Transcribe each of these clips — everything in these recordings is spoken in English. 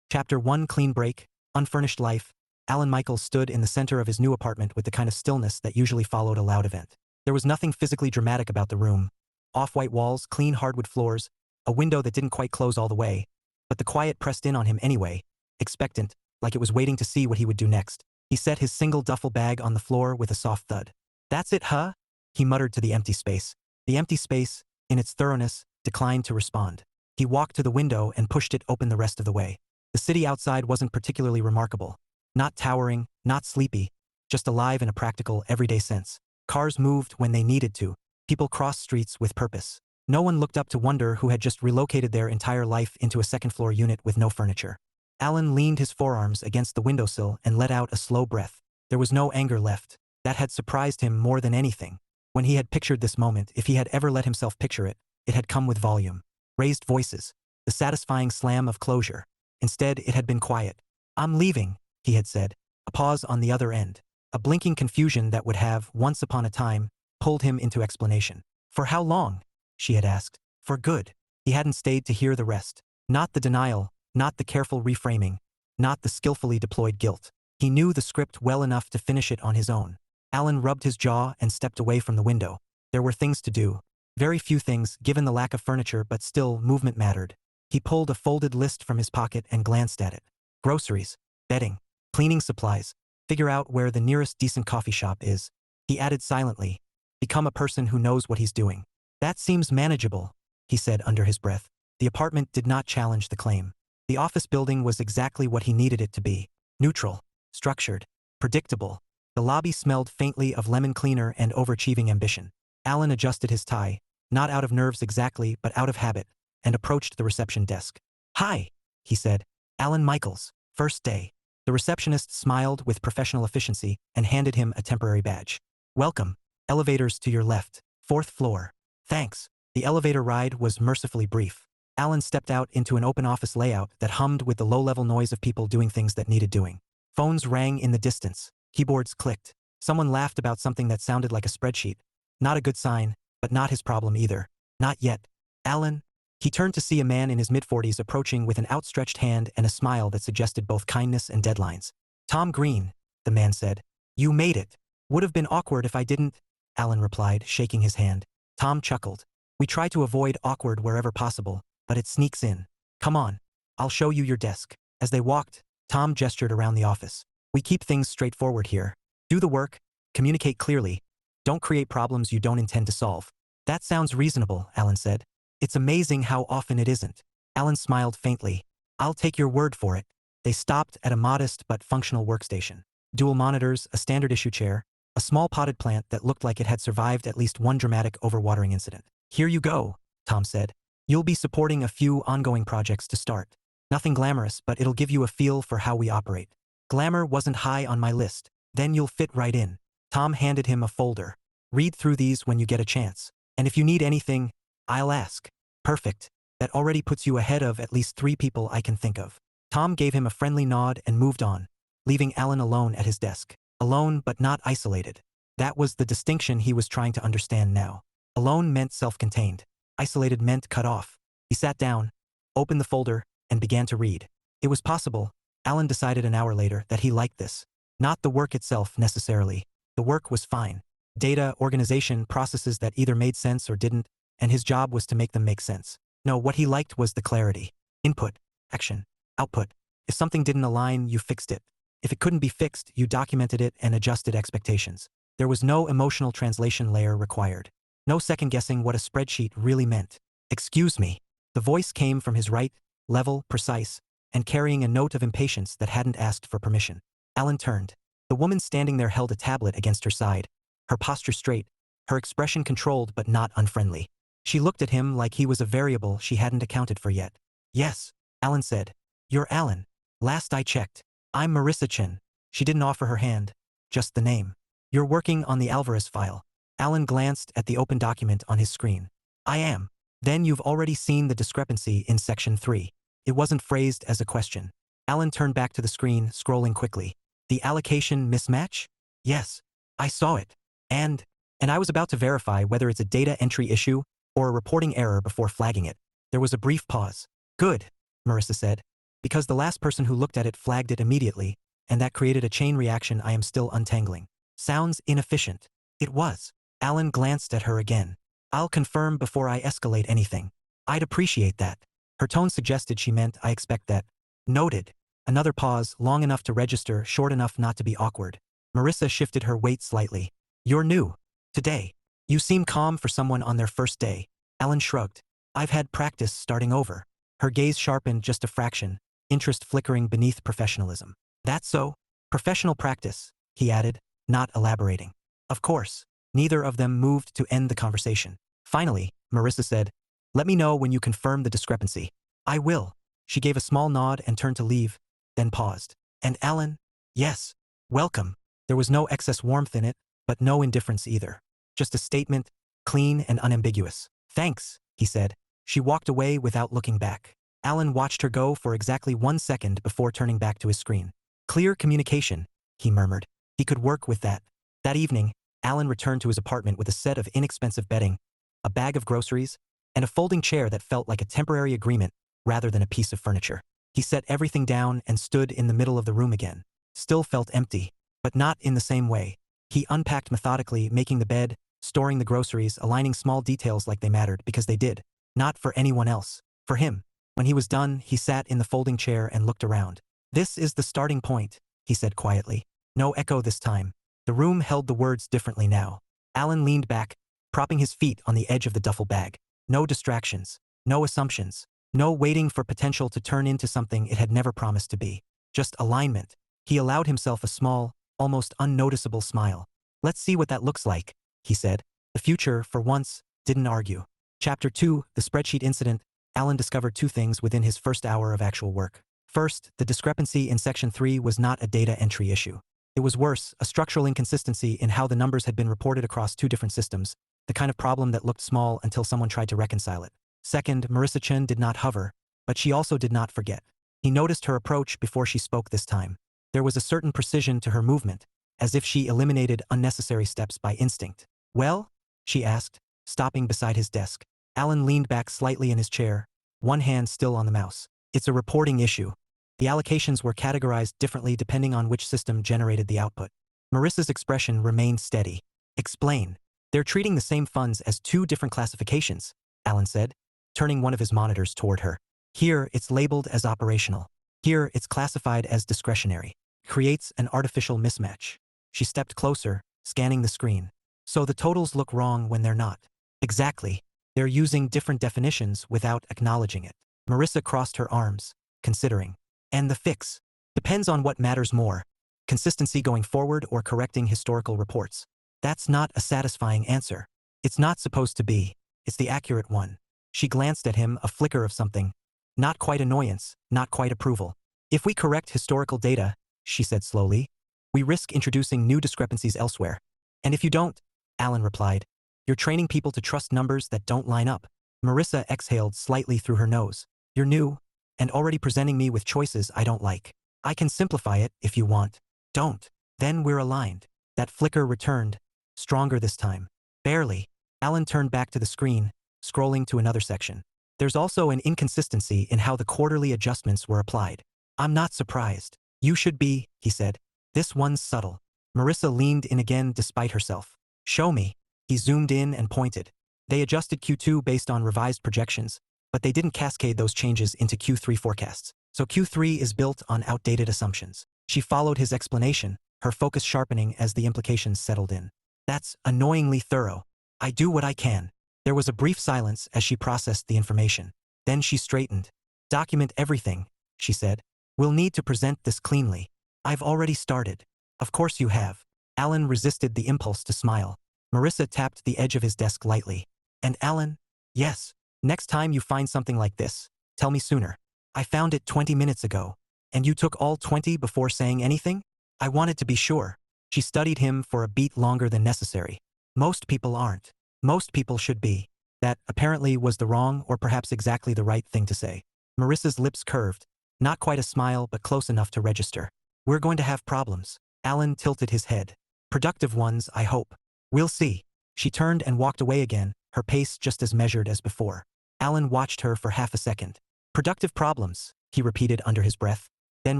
Chapter 1 Clean Break, Unfurnished Life. Alan Michaels stood in the center of his new apartment with the kind of stillness that usually followed a loud event. There was nothing physically dramatic about the room. Off-white walls, clean hardwood floors, a window that didn't quite close all the way. But the quiet pressed in on him anyway, expectant, like it was waiting to see what he would do next. He set his single duffel bag on the floor with a soft thud. "That's it, huh?" he muttered to the empty space. The empty space, in its thoroughness, declined to respond. He walked to the window and pushed it open the rest of the way. The city outside wasn't particularly remarkable. Not towering, not sleepy, just alive in a practical, everyday sense. Cars moved when they needed to. People crossed streets with purpose. No one looked up to wonder who had just relocated their entire life into a second-floor unit with no furniture. Alan leaned his forearms against the windowsill and let out a slow breath. There was no anger left. That had surprised him more than anything. When he had pictured this moment, if he had ever let himself picture it, it had come with volume. Raised voices. The satisfying slam of closure. Instead, it had been quiet. "I'm leaving," he had said. A pause on the other end. A blinking confusion that would have, once upon a time, pulled him into explanation. "For how long?" she had asked. "For good." He hadn't stayed to hear the rest. Not the denial, not the careful reframing, not the skillfully deployed guilt. He knew the script well enough to finish it on his own. Alan rubbed his jaw and stepped away from the window. There were things to do. Very few things, given the lack of furniture, but still, movement mattered. He pulled a folded list from his pocket and glanced at it. Groceries, bedding, cleaning supplies, figure out where the nearest decent coffee shop is. He added silently, "Become a person who knows what he's doing." "That seems manageable," he said under his breath. The apartment did not challenge the claim. The office building was exactly what he needed it to be. Neutral, structured, predictable. The lobby smelled faintly of lemon cleaner and overachieving ambition. Alan adjusted his tie, not out of nerves exactly, but out of habit, and approached the reception desk. "Hi," he said. "Alan Michaels, first day." The receptionist smiled with professional efficiency and handed him a temporary badge. "Welcome. Elevators to your left. 4th floor." "Thanks." The elevator ride was mercifully brief. Alan stepped out into an open office layout that hummed with the low-level noise of people doing things that needed doing. Phones rang in the distance. Keyboards clicked. Someone laughed about something that sounded like a spreadsheet. Not a good sign, but not his problem either. Not yet. "Alan?" He turned to see a man in his mid-40s approaching with an outstretched hand and a smile that suggested both kindness and deadlines. "Tom Green," the man said. "You made it." "Would have been awkward if I didn't," Alan replied, shaking his hand. Tom chuckled. "We try to avoid awkward wherever possible, but it sneaks in. Come on. I'll show you your desk." As they walked, Tom gestured around the office. "We keep things straightforward here. Do the work, communicate clearly. Don't create problems you don't intend to solve." "That sounds reasonable," Alan said. "It's amazing how often it isn't." Alan smiled faintly. "I'll take your word for it." They stopped at a modest but functional workstation. Dual monitors, a standard issue chair, a small potted plant that looked like it had survived at least one dramatic overwatering incident. "Here you go," Tom said. "You'll be supporting a few ongoing projects to start. Nothing glamorous, but it'll give you a feel for how we operate." "Glamour wasn't high on my list." "Then you'll fit right in." Tom handed him a folder. "Read through these when you get a chance. And if you need anything, I'll ask." "Perfect. That already puts you ahead of at least 3 people I can think of." Tom gave him a friendly nod and moved on, leaving Alan alone at his desk. Alone but not isolated. That was the distinction he was trying to understand now. Alone meant self-contained. Isolated meant cut off. He sat down, opened the folder, and began to read. It was possible, Alan decided an hour later, that he liked this. Not the work itself, necessarily. The work was fine. Data, organization, processes that either made sense or didn't, and his job was to make them make sense. No, what he liked was the clarity. Input, action, output. If something didn't align, you fixed it. If it couldn't be fixed, you documented it and adjusted expectations. There was no emotional translation layer required. No second-guessing what a spreadsheet really meant. "Excuse me." The voice came from his right, level, precise, and carrying a note of impatience that hadn't asked for permission. Alan turned. The woman standing there held a tablet against her side, her posture straight, her expression controlled but not unfriendly. She looked at him like he was a variable she hadn't accounted for yet. "Yes," Alan said. "You're Alan. Last I checked. I'm Marisa Chen." She didn't offer her hand, just the name. "You're working on the Alvarez file." Alan glanced at the open document on his screen. "I am." "Then you've already seen the discrepancy in section 3. It wasn't phrased as a question. Alan turned back to the screen, scrolling quickly. "The allocation mismatch?" "Yes. I saw it. And I was about to verify whether it's a data entry issue or a reporting error before flagging it." There was a brief pause. "Good," Marissa said. Because the last person who looked at it flagged it immediately, and that created a chain reaction I am still untangling. Sounds inefficient. It was. Alan glanced at her again. I'll confirm before I escalate anything. I'd appreciate that. Her tone suggested she meant I expect that. Noted. Another pause, long enough to register, short enough not to be awkward. Marisa shifted her weight slightly. You're new. Today. You seem calm for someone on their first day. Alan shrugged. I've had practice starting over. Her gaze sharpened just a fraction, interest flickering beneath professionalism. That's so? Professional practice, he added, not elaborating. Of course. Neither of them moved to end the conversation. Finally, Marisa said, let me know when you confirm the discrepancy. I will. She gave a small nod and turned to leave, then paused. And Alan? Yes. Welcome. There was no excess warmth in it, but no indifference either. Just a statement, clean and unambiguous. Thanks, he said. She walked away without looking back. Alan watched her go for exactly 1 second before turning back to his screen. Clear communication, he murmured. He could work with that. That evening, Alan returned to his apartment with a set of inexpensive bedding, a bag of groceries, and a folding chair that felt like a temporary agreement rather than a piece of furniture. He set everything down and stood in the middle of the room again. Still felt empty, but not in the same way. He unpacked methodically, making the bed, storing the groceries, aligning small details like they mattered because they did. Not for anyone else. For him. When he was done, he sat in the folding chair and looked around. This is the starting point, he said quietly. No echo this time. The room held the words differently now. Alan leaned back, propping his feet on the edge of the duffel bag. No distractions. No assumptions. No waiting for potential to turn into something it had never promised to be. Just alignment. He allowed himself a small, almost unnoticeable smile. Let's see what that looks like, he said. The future, for once, didn't argue. Chapter 2, The Spreadsheet Incident. Alan discovered 2 things within his first hour of actual work. First, the discrepancy in Section 3 was not a data entry issue. It was worse, a structural inconsistency in how the numbers had been reported across 2 different systems, the kind of problem that looked small until someone tried to reconcile it. Second, Marisa Chen did not hover, but she also did not forget. He noticed her approach before she spoke this time. There was a certain precision to her movement, as if she eliminated unnecessary steps by instinct. Well? She asked, stopping beside his desk. Alan leaned back slightly in his chair, one hand still on the mouse. It's a reporting issue. The allocations were categorized differently depending on which system generated the output. Marissa's expression remained steady. Explain. They're treating the same funds as 2 different classifications, Alan said, turning one of his monitors toward her. Here, it's labeled as operational. Here, it's classified as discretionary. Creates an artificial mismatch. She stepped closer, scanning the screen. So the totals look wrong when they're not. Exactly. They're using different definitions without acknowledging it. Marisa crossed her arms, considering. And the fix? Depends on what matters more. Consistency going forward or correcting historical reports. That's not a satisfying answer. It's not supposed to be. It's the accurate one. She glanced at him, a flicker of something. Not quite annoyance, not quite approval. If we correct historical data, she said slowly, we risk introducing new discrepancies elsewhere. And if you don't, Alan replied, you're training people to trust numbers that don't line up. Marisa exhaled slightly through her nose. You're new, and already presenting me with choices I don't like. I can simplify it if you want. Don't. Then we're aligned. That flicker returned, stronger this time. Barely. Alan turned back to the screen, scrolling to another section. There's also an inconsistency in how the quarterly adjustments were applied. I'm not surprised. You should be, he said. This one's subtle. Marisa leaned in again despite herself. Show me. He zoomed in and pointed. They adjusted Q2 based on revised projections, but they didn't cascade those changes into Q3 forecasts. So Q3 is built on outdated assumptions. She followed his explanation, her focus sharpening as the implications settled in. That's annoyingly thorough. I do what I can. There was a brief silence as she processed the information. Then she straightened. Document everything, she said. We'll need to present this cleanly. I've already started. Of course you have. Alan resisted the impulse to smile. Marisa tapped the edge of his desk lightly. And Alan? Yes. Next time you find something like this, tell me sooner. I found it 20 minutes ago. And you took all 20 before saying anything? I wanted to be sure. She studied him for a beat longer than necessary. Most people aren't. Most people should be. That, apparently, was the wrong or perhaps exactly the right thing to say. Marissa's lips curved. Not quite a smile, but close enough to register. We're going to have problems. Alan tilted his head. Productive ones, I hope. We'll see. She turned and walked away again, her pace just as measured as before. Alan watched her for half a second. Productive problems, he repeated under his breath, then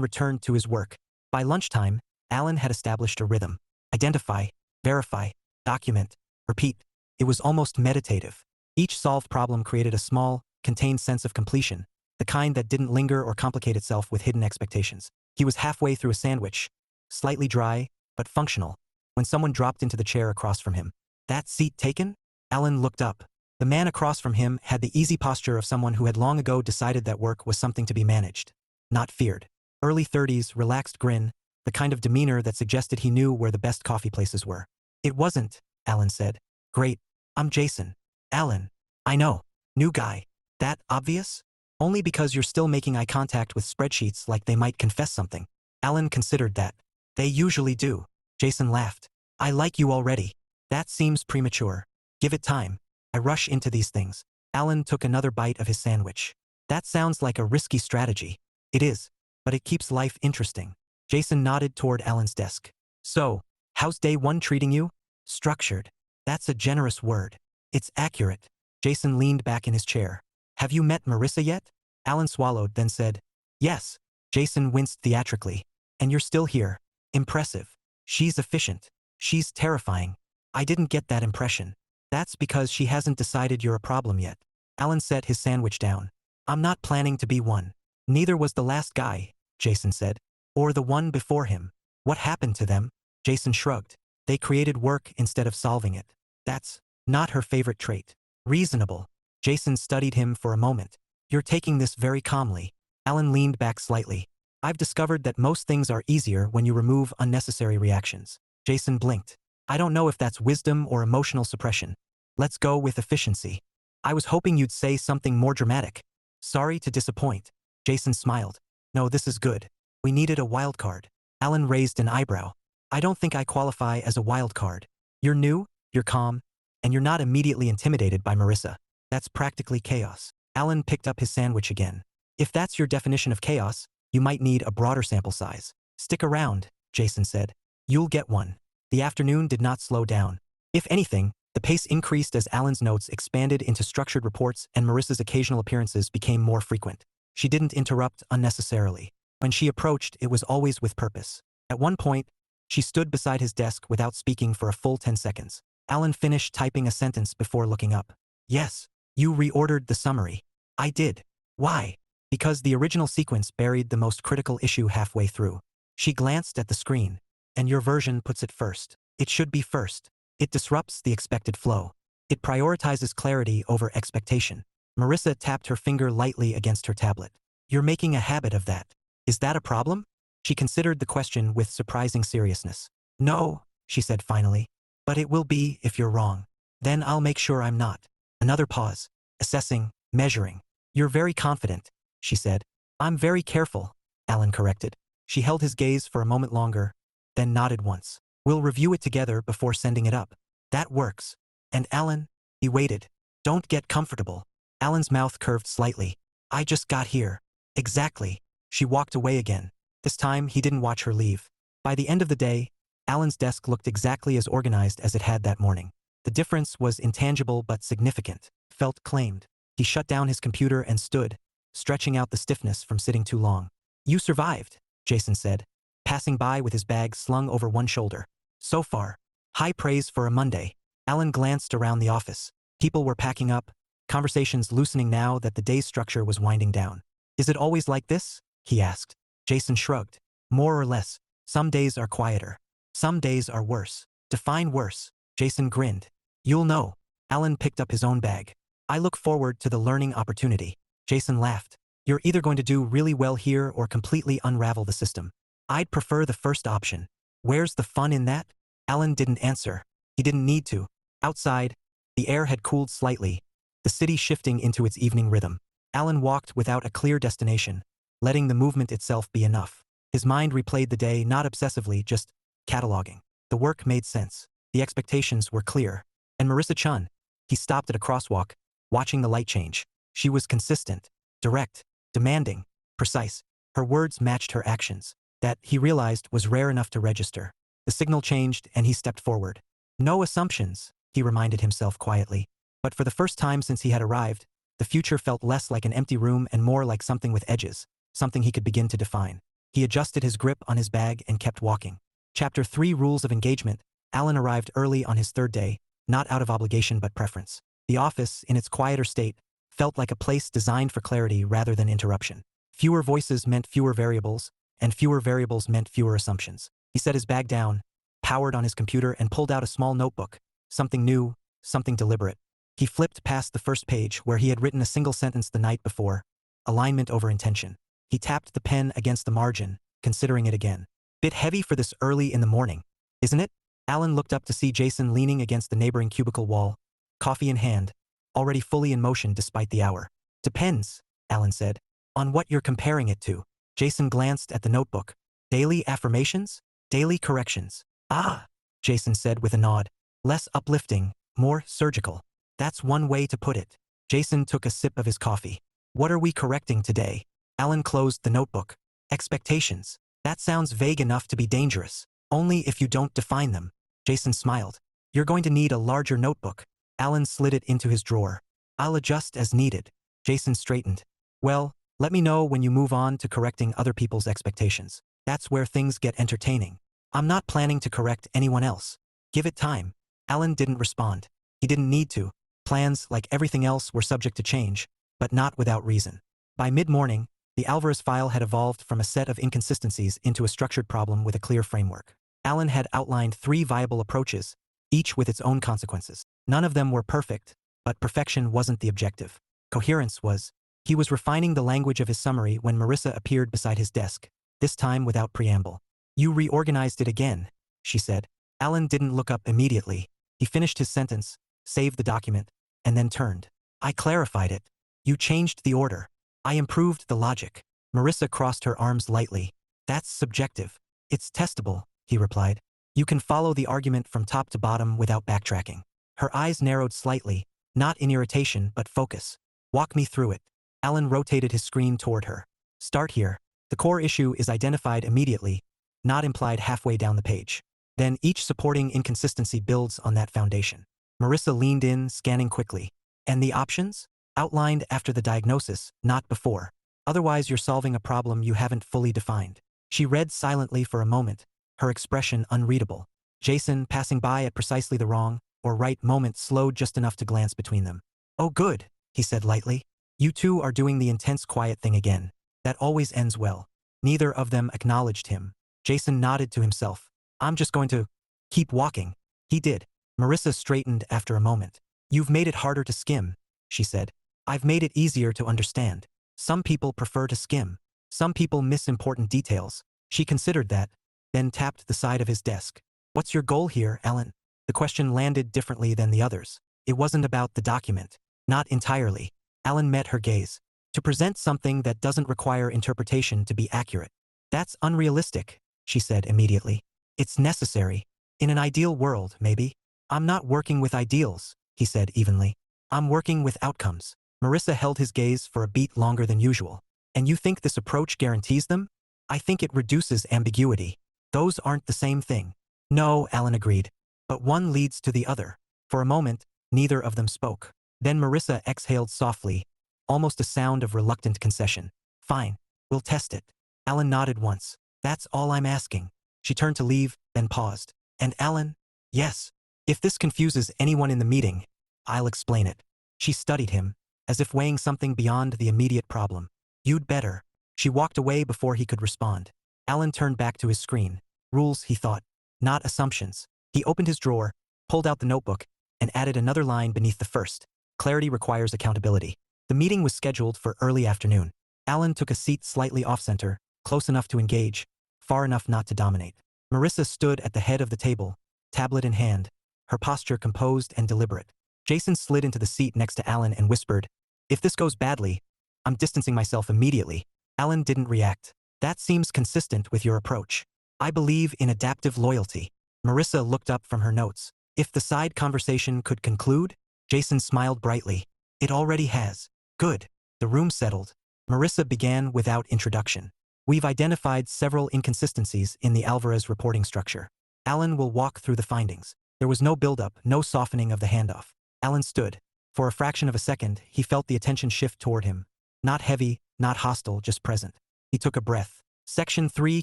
returned to his work. By lunchtime, Alan had established a rhythm. Identify, verify, document, repeat. It was almost meditative. Each solved problem created a small, contained sense of completion, the kind that didn't linger or complicate itself with hidden expectations. He was halfway through a sandwich, slightly dry, but functional, when someone dropped into the chair across from him. That seat taken? Alan looked up. The man across from him had the easy posture of someone who had long ago decided that work was something to be managed, not feared. Early 30s, relaxed grin, the kind of demeanor that suggested he knew where the best coffee places were. It wasn't, Alan said. Great. I'm Jason. Alan. I know. New guy. That obvious? Only because you're still making eye contact with spreadsheets like they might confess something. Alan considered that. They usually do. Jason laughed. I like you already. That seems premature. Give it time. I rush into these things. Alan took another bite of his sandwich. That sounds like a risky strategy. It is, but it keeps life interesting. Jason nodded toward Alan's desk. So, how's day one treating you? Structured. That's a generous word. It's accurate. Jason leaned back in his chair. Have you met Marisa yet? Alan swallowed, then said, yes. Jason winced theatrically. And you're still here. Impressive. She's efficient. She's terrifying. I didn't get that impression. That's because she hasn't decided you're a problem yet. Alan set his sandwich down. I'm not planning to be one. Neither was the last guy, Jason said. Or the one before him. What happened to them? Jason shrugged. They created work instead of solving it. That's not her favorite trait. Reasonable. Jason studied him for a moment. You're taking this very calmly. Alan leaned back slightly. I've discovered that most things are easier when you remove unnecessary reactions. Jason blinked. I don't know if that's wisdom or emotional suppression. Let's go with efficiency. I was hoping you'd say something more dramatic. Sorry to disappoint. Jason smiled. No, this is good. We needed a wild card. Alan raised an eyebrow. I don't think I qualify as a wild card. You're new, you're calm, and you're not immediately intimidated by Marisa. That's practically chaos. Alan picked up his sandwich again. If that's your definition of chaos, you might need a broader sample size. Stick around, Jason said. You'll get one. The afternoon did not slow down. If anything, the pace increased as Alan's notes expanded into structured reports and Marisa's occasional appearances became more frequent. She didn't interrupt unnecessarily. When she approached, it was always with purpose. At one point, she stood beside his desk without speaking for a full 10 seconds. Alan finished typing a sentence before looking up. Yes, you reordered the summary. I did. Why? Because the original sequence buried the most critical issue halfway through. She glanced at the screen. And your version puts it first. It should be first. It disrupts the expected flow. It prioritizes clarity over expectation. Marisa tapped her finger lightly against her tablet. You're making a habit of that. Is that a problem? She considered the question with surprising seriousness. No, she said finally. But it will be if you're wrong. Then I'll make sure I'm not. Another pause. Assessing, measuring. You're very confident, she said. I'm very careful, Alan corrected. She held his gaze for a moment longer, then nodded once. We'll review it together before sending it up. That works. And Alan? He waited. Don't get comfortable. Alan's mouth curved slightly. I just got here. Exactly. She walked away again. This time, he didn't watch her leave. By the end of the day, Alan's desk looked exactly as organized as it had that morning. The difference was intangible but significant. Felt claimed. He shut down his computer and stood, stretching out the stiffness from sitting too long. You survived, Jason said, passing by with his bag slung over one shoulder. So far. High praise for a Monday. Alan glanced around the office. People were packing up, conversations loosening now that the day's structure was winding down. Is it always like this? He asked. Jason shrugged. More or less. Some days are quieter. Some days are worse. Define worse. Jason grinned. You'll know. Alan picked up his own bag. I look forward to the learning opportunity. Jason laughed. You're either going to do really well here or completely unravel the system. I'd prefer the first option. Where's the fun in that? Alan didn't answer. He didn't need to. Outside, the air had cooled slightly, the city shifting into its evening rhythm. Alan walked without a clear destination, letting the movement itself be enough. His mind replayed the day not obsessively, just cataloging. The work made sense. The expectations were clear. And Marisa Chen. He stopped at a crosswalk, watching the light change. She was consistent, direct, demanding, precise. Her words matched her actions. That, he realized, was rare enough to register. The signal changed and he stepped forward. No assumptions, he reminded himself quietly. But for the first time since he had arrived, the future felt less like an empty room and more like something with edges. something he could begin to define. He adjusted his grip on his bag and kept walking. Chapter 3 Rules of Engagement. Alan arrived early on his third day, not out of obligation but preference. The office, in its quieter state, felt like a place designed for clarity rather than interruption. Fewer voices meant fewer variables, and fewer variables meant fewer assumptions. He set his bag down, powered on his computer, and pulled out a small notebook. Something new, something deliberate. He flipped past the first page where he had written a single sentence the night before, alignment over intention. He tapped the pen against the margin, considering it again. Bit heavy for this early in the morning, isn't it? Alan looked up to see Jason leaning against the neighboring cubicle wall, coffee in hand, already fully in motion despite the hour. Depends, Alan said, on what you're comparing it to. Jason glanced at the notebook. Daily affirmations? Daily corrections. Ah, Jason said with a nod. Less uplifting, more surgical. That's one way to put it. Jason took a sip of his coffee. What are we correcting today? Alan closed the notebook. Expectations. That sounds vague enough to be dangerous. Only if you don't define them. Jason smiled. You're going to need a larger notebook. Alan slid it into his drawer. I'll adjust as needed. Jason straightened. Well, let me know when you move on to correcting other people's expectations. That's where things get entertaining. I'm not planning to correct anyone else. Give it time. Alan didn't respond. He didn't need to. Plans, like everything else, were subject to change, but not without reason. By mid-morning, the Alvarez file had evolved from a set of inconsistencies into a structured problem with a clear framework. Alan had outlined 3 viable approaches, each with its own consequences. None of them were perfect, but perfection wasn't the objective. Coherence was. He was refining the language of his summary when Marisa appeared beside his desk, this time without preamble. You reorganized it again, she said. Alan didn't look up immediately. He finished his sentence, saved the document, and then turned. I clarified it. You changed the order. I improved the logic. Marisa crossed her arms lightly. That's subjective. It's testable, he replied. You can follow the argument from top to bottom without backtracking. Her eyes narrowed slightly, not in irritation but focus. Walk me through it. Alan rotated his screen toward her. Start here. The core issue is identified immediately, not implied halfway down the page. Then each supporting inconsistency builds on that foundation. Marisa leaned in, scanning quickly. And the options? Outlined after the diagnosis, not before. Otherwise you're solving a problem you haven't fully defined. She read silently for a moment, her expression unreadable. Jason, passing by at precisely the wrong, or right moment, slowed just enough to glance between them. Oh good, he said lightly. You two are doing the intense quiet thing again. That always ends well. Neither of them acknowledged him. Jason nodded to himself. I'm just going to keep walking. He did. Marisa straightened after a moment. You've made it harder to skim, she said. I've made it easier to understand. Some people prefer to skim. Some people miss important details. She considered that, then tapped the side of his desk. What's your goal here, Alan? The question landed differently than the others. It wasn't about the document. Not entirely. Alan met her gaze. To present something that doesn't require interpretation to be accurate. That's unrealistic, she said immediately. It's necessary. In an ideal world, maybe. I'm not working with ideals, he said evenly. I'm working with outcomes. Marisa held his gaze for a beat longer than usual. And you think this approach guarantees them? I think it reduces ambiguity. Those aren't the same thing. No, Alan agreed. But one leads to the other. For a moment, neither of them spoke. Then Marisa exhaled softly, almost a sound of reluctant concession. Fine, we'll test it. Alan nodded once. That's all I'm asking. She turned to leave, then paused. And Alan? Yes. If this confuses anyone in the meeting, I'll explain it. She studied him, as if weighing something beyond the immediate problem. You'd better. She walked away before he could respond. Alan turned back to his screen. Rules, he thought, not assumptions. He opened his drawer, pulled out the notebook, and added another line beneath the first. Clarity requires accountability. The meeting was scheduled for early afternoon. Alan took a seat slightly off-center, close enough to engage, far enough not to dominate. Marisa stood at the head of the table, tablet in hand, her posture composed and deliberate. Jason slid into the seat next to Alan and whispered, If this goes badly, I'm distancing myself immediately. Alan didn't react. That seems consistent with your approach. I believe in adaptive loyalty. Marisa looked up from her notes. If the side conversation could conclude? Jason smiled brightly. It already has. Good. The room settled. Marisa began without introduction. We've identified several inconsistencies in the Alvarez reporting structure. Alan will walk through the findings. There was no buildup, no softening of the handoff. Alan stood. For a fraction of a second, he felt the attention shift toward him. Not heavy, not hostile, just present. He took a breath. Section 3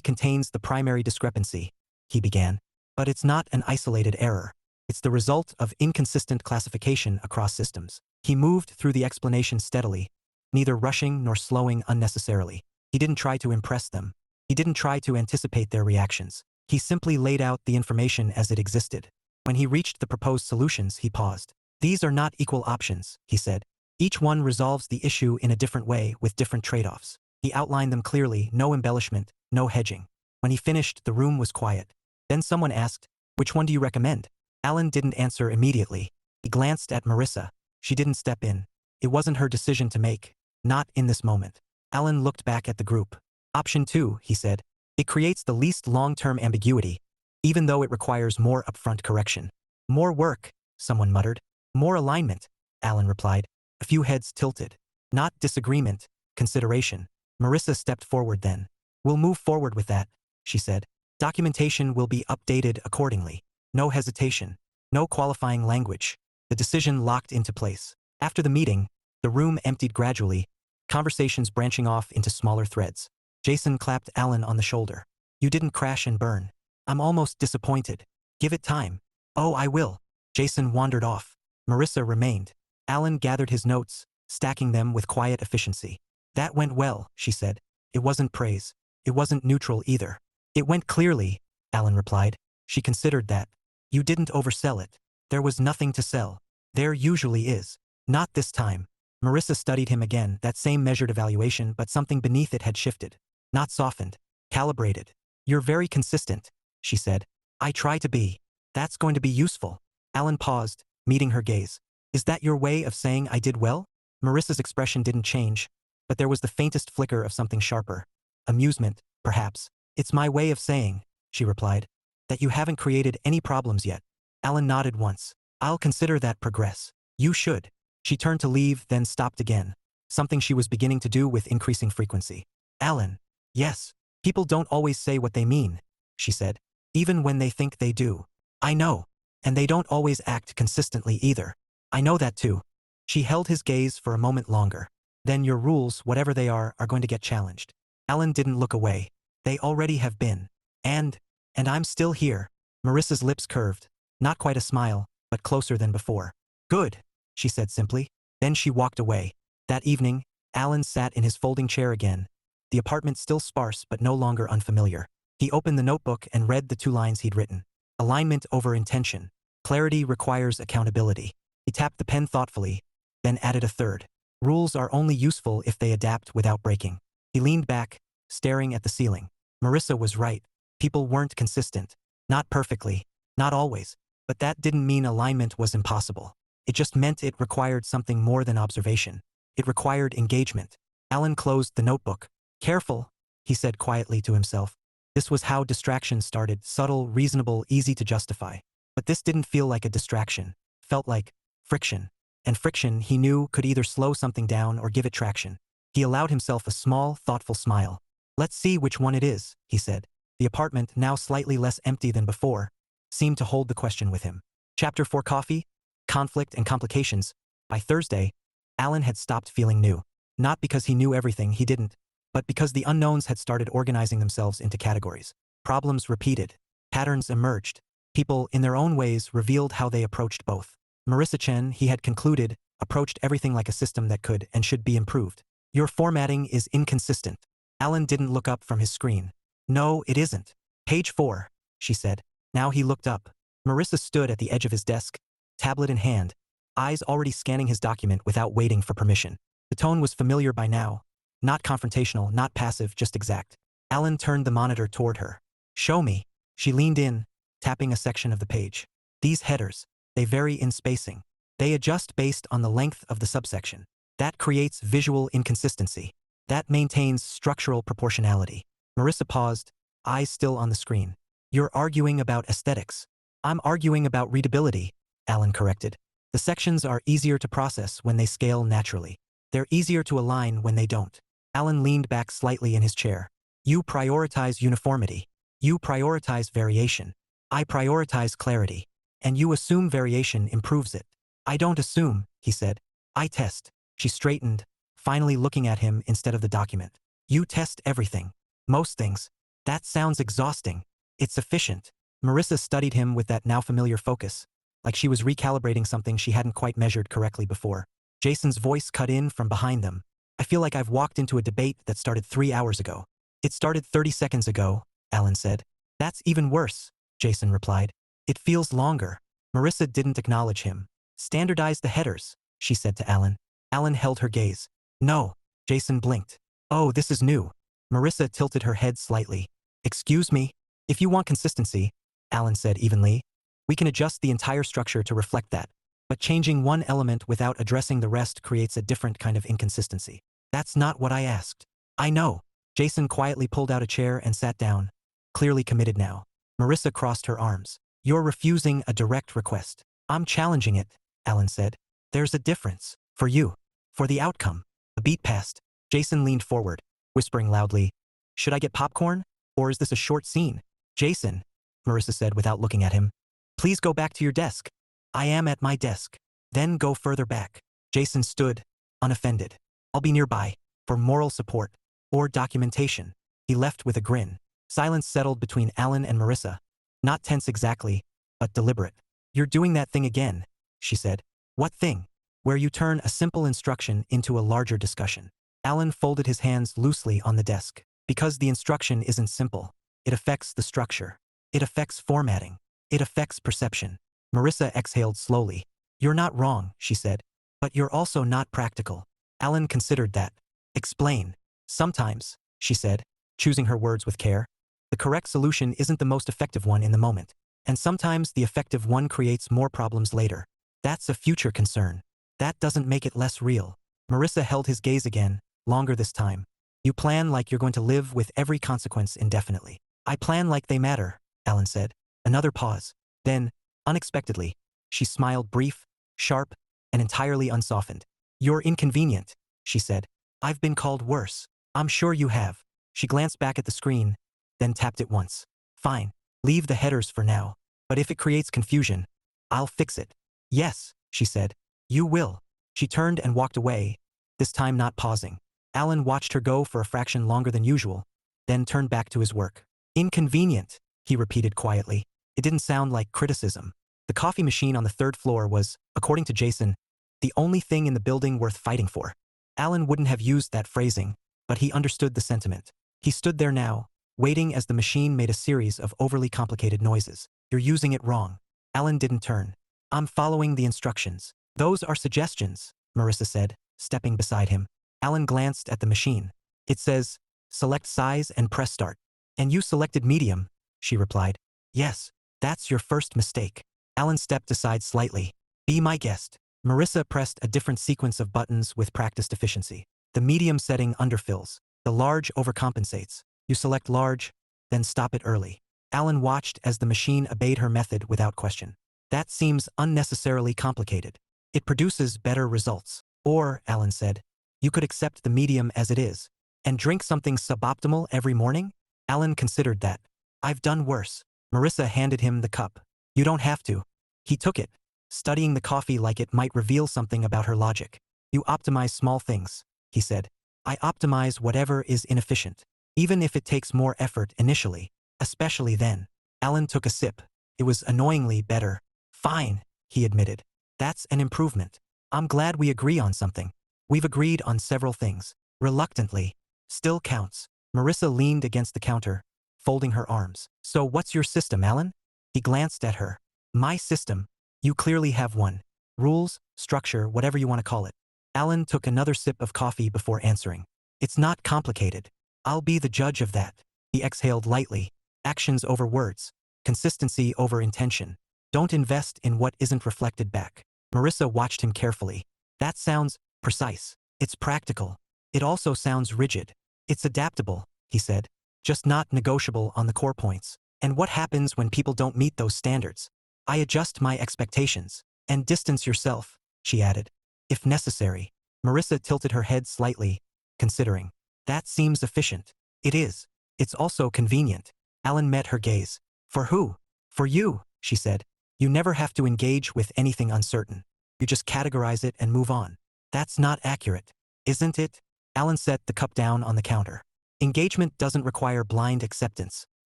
contains the primary discrepancy, he began. But it's not an isolated error. It's the result of inconsistent classification across systems. He moved through the explanation steadily, neither rushing nor slowing unnecessarily. He didn't try to impress them. He didn't try to anticipate their reactions. He simply laid out the information as it existed. When he reached the proposed solutions, he paused. These are not equal options, he said. Each one resolves the issue in a different way with different trade-offs. He outlined them clearly, no embellishment, no hedging. When he finished, the room was quiet. Then someone asked, "Which one do you recommend?" Alan didn't answer immediately. He glanced at Marisa. She didn't step in. It wasn't her decision to make. Not in this moment. Alan looked back at the group. Option 2, he said. It creates the least long-term ambiguity, even though it requires more upfront correction. More work, someone muttered. More alignment, Alan replied. A few heads tilted. Not disagreement, consideration. Marisa stepped forward then. We'll move forward with that, she said. Documentation will be updated accordingly. No hesitation. No qualifying language. The decision locked into place. After the meeting, the room emptied gradually, conversations branching off into smaller threads. Jason clapped Alan on the shoulder. You didn't crash and burn. I'm almost disappointed. Give it time. Oh, I will. Jason wandered off. Marisa remained. Alan gathered his notes, stacking them with quiet efficiency. That went well, she said. It wasn't praise. It wasn't neutral either. It went clearly, Alan replied. She considered that. You didn't oversell it. There was nothing to sell. There usually is. Not this time. Marisa studied him again, that same measured evaluation, but something beneath it had shifted. Not softened. Calibrated. You're very consistent, she said. I try to be. That's going to be useful. Alan paused, meeting her gaze. Is that your way of saying I did well? Marissa's expression didn't change, but there was the faintest flicker of something sharper. Amusement, perhaps. It's my way of saying, she replied, that you haven't created any problems yet. Alan nodded once. I'll consider that progress. You should. She turned to leave, then stopped again. Something she was beginning to do with increasing frequency. Alan. Yes. People don't always say what they mean, she said. Even when they think they do. I know. And they don't always act consistently either. I know that too. She held his gaze for a moment longer. Then your rules, whatever they are going to get challenged. Alan didn't look away. They already have been. And I'm still here. Marissa's lips curved. Not quite a smile, but closer than before. Good, she said simply. Then she walked away. That evening, Alan sat in his folding chair again. The apartment still sparse but no longer unfamiliar. He opened the notebook and read the 2 lines he'd written. Alignment over intention. Clarity requires accountability. He tapped the pen thoughtfully, then added a third. Rules are only useful if they adapt without breaking. He leaned back, staring at the ceiling. Marisa was right. People weren't consistent. Not perfectly. Not always. But that didn't mean alignment was impossible. It just meant it required something more than observation. It required engagement. Alan closed the notebook. Careful, he said quietly to himself. This was how distractions started, subtle, reasonable, easy to justify. But this didn't feel like a distraction. Felt like friction. And friction, he knew, could either slow something down or give it traction. He allowed himself a small, thoughtful smile. Let's see which one it is, he said. The apartment, now slightly less empty than before, seemed to hold the question with him. Chapter 4 Coffee, Conflict and Complications. By Thursday, Alan had stopped feeling new. Not because he knew everything, he didn't, but because the unknowns had started organizing themselves into categories. Problems repeated. Patterns emerged. People, in their own ways, revealed how they approached both. Marisa Chen, he had concluded, approached everything like a system that could and should be improved. Your formatting is inconsistent. Alan didn't look up from his screen. No, it isn't. Page 4, she said. Now he looked up. Marisa stood at the edge of his desk, tablet in hand, eyes already scanning his document without waiting for permission. The tone was familiar by now. Not confrontational, not passive, just exact. Alan turned the monitor toward her. Show me. She leaned in, tapping a section of the page. These headers, they vary in spacing. They adjust based on the length of the subsection. That creates visual inconsistency. That maintains structural proportionality. Marisa paused, eyes still on the screen. You're arguing about aesthetics. I'm arguing about readability, Alan corrected. The sections are easier to process when they scale naturally. They're easier to align when they don't. Alan leaned back slightly in his chair. You prioritize uniformity. You prioritize variation. I prioritize clarity. And you assume variation improves it. I don't assume, he said. I test. She straightened, finally looking at him instead of the document. You test everything. Most things. That sounds exhausting. It's efficient. Marisa studied him with that now familiar focus, like she was recalibrating something she hadn't quite measured correctly before. Jason's voice cut in from behind them. I feel like I've walked into a debate that started 3 hours ago. It started 30 seconds ago, Alan said. That's even worse, Jason replied. It feels longer. Marisa didn't acknowledge him. Standardize the headers, she said to Alan. Alan held her gaze. No, Jason blinked. Oh, this is new. Marisa tilted her head slightly. Excuse me? If you want consistency, Alan said evenly, we can adjust the entire structure to reflect that. But changing one element without addressing the rest creates a different kind of inconsistency. That's not what I asked. I know. Jason quietly pulled out a chair and sat down, clearly committed now. Marisa crossed her arms. You're refusing a direct request. I'm challenging it, Alan said. There's a difference. For you. For the outcome. A beat passed. Jason leaned forward, whispering loudly, should I get popcorn? Or is this a short scene? Jason, Marisa said without looking at him, please go back to your desk. I am at my desk. Then go further back. Jason stood, unoffended. I'll be nearby, for moral support, or documentation. He left with a grin. Silence settled between Alan and Marisa. Not tense exactly, but deliberate. You're doing that thing again, she said. What thing? Where you turn a simple instruction into a larger discussion. Alan folded his hands loosely on the desk. Because the instruction isn't simple. It affects the structure. It affects formatting. It affects perception. Marisa exhaled slowly. You're not wrong, she said. But you're also not practical. Alan considered that. Explain. Sometimes, she said, choosing her words with care, the correct solution isn't the most effective one in the moment. And sometimes the effective one creates more problems later. That's a future concern. That doesn't make it less real. Marisa held his gaze again, longer this time. You plan like you're going to live with every consequence indefinitely. I plan like they matter, Alan said. Another pause. Then, unexpectedly, she smiled brief, sharp, and entirely unsoftened. You're inconvenient, she said. I've been called worse. I'm sure you have. She glanced back at the screen, then tapped it once. Fine. Leave the headers for now. But if it creates confusion, I'll fix it. Yes, she said. You will. She turned and walked away, this time not pausing. Alan watched her go for a fraction longer than usual, then turned back to his work. Inconvenient, he repeated quietly. It didn't sound like criticism. The coffee machine on the third floor was, according to Jason, the only thing in the building worth fighting for. Alan wouldn't have used that phrasing, but he understood the sentiment. He stood there now, waiting as the machine made a series of overly complicated noises. You're using it wrong. Alan didn't turn. I'm following the instructions. Those are suggestions, Marisa said, stepping beside him. Alan glanced at the machine. It says, select size and press start. And you selected medium, she replied. Yes, that's your first mistake. Alan stepped aside slightly. Be my guest. Marisa pressed a different sequence of buttons with practiced efficiency. The medium setting underfills. The large overcompensates. You select large, then stop it early. Alan watched as the machine obeyed her method without question. That seems unnecessarily complicated. It produces better results. Or, Alan said, you could accept the medium as it is, and drink something suboptimal every morning? Alan considered that. I've done worse. Marisa handed him the cup. You don't have to. He took it, studying the coffee like it might reveal something about her logic. You optimize small things, he said. I optimize whatever is inefficient, even if it takes more effort initially, especially then. Alan took a sip. It was annoyingly better. Fine, he admitted. That's an improvement. I'm glad we agree on something. We've agreed on several things. Reluctantly. Still counts. Marisa leaned against the counter, folding her arms. So what's your system, Alan? He glanced at her. My system. You clearly have one. Rules, structure, whatever you want to call it. Alan took another sip of coffee before answering. It's not complicated. I'll be the judge of that. He exhaled lightly. Actions over words. Consistency over intention. Don't invest in what isn't reflected back. Marisa watched him carefully. That sounds precise. It's practical. It also sounds rigid. It's adaptable, he said. Just not negotiable on the core points. And what happens when people don't meet those standards? I adjust my expectations. And distance yourself, she added. If necessary. Marisa tilted her head slightly, considering. That seems efficient. It is. It's also convenient. Alan met her gaze. For who? For you, she said. You never have to engage with anything uncertain. You just categorize it and move on. That's not accurate, isn't it? Alan set the cup down on the counter. Engagement doesn't require blind acceptance.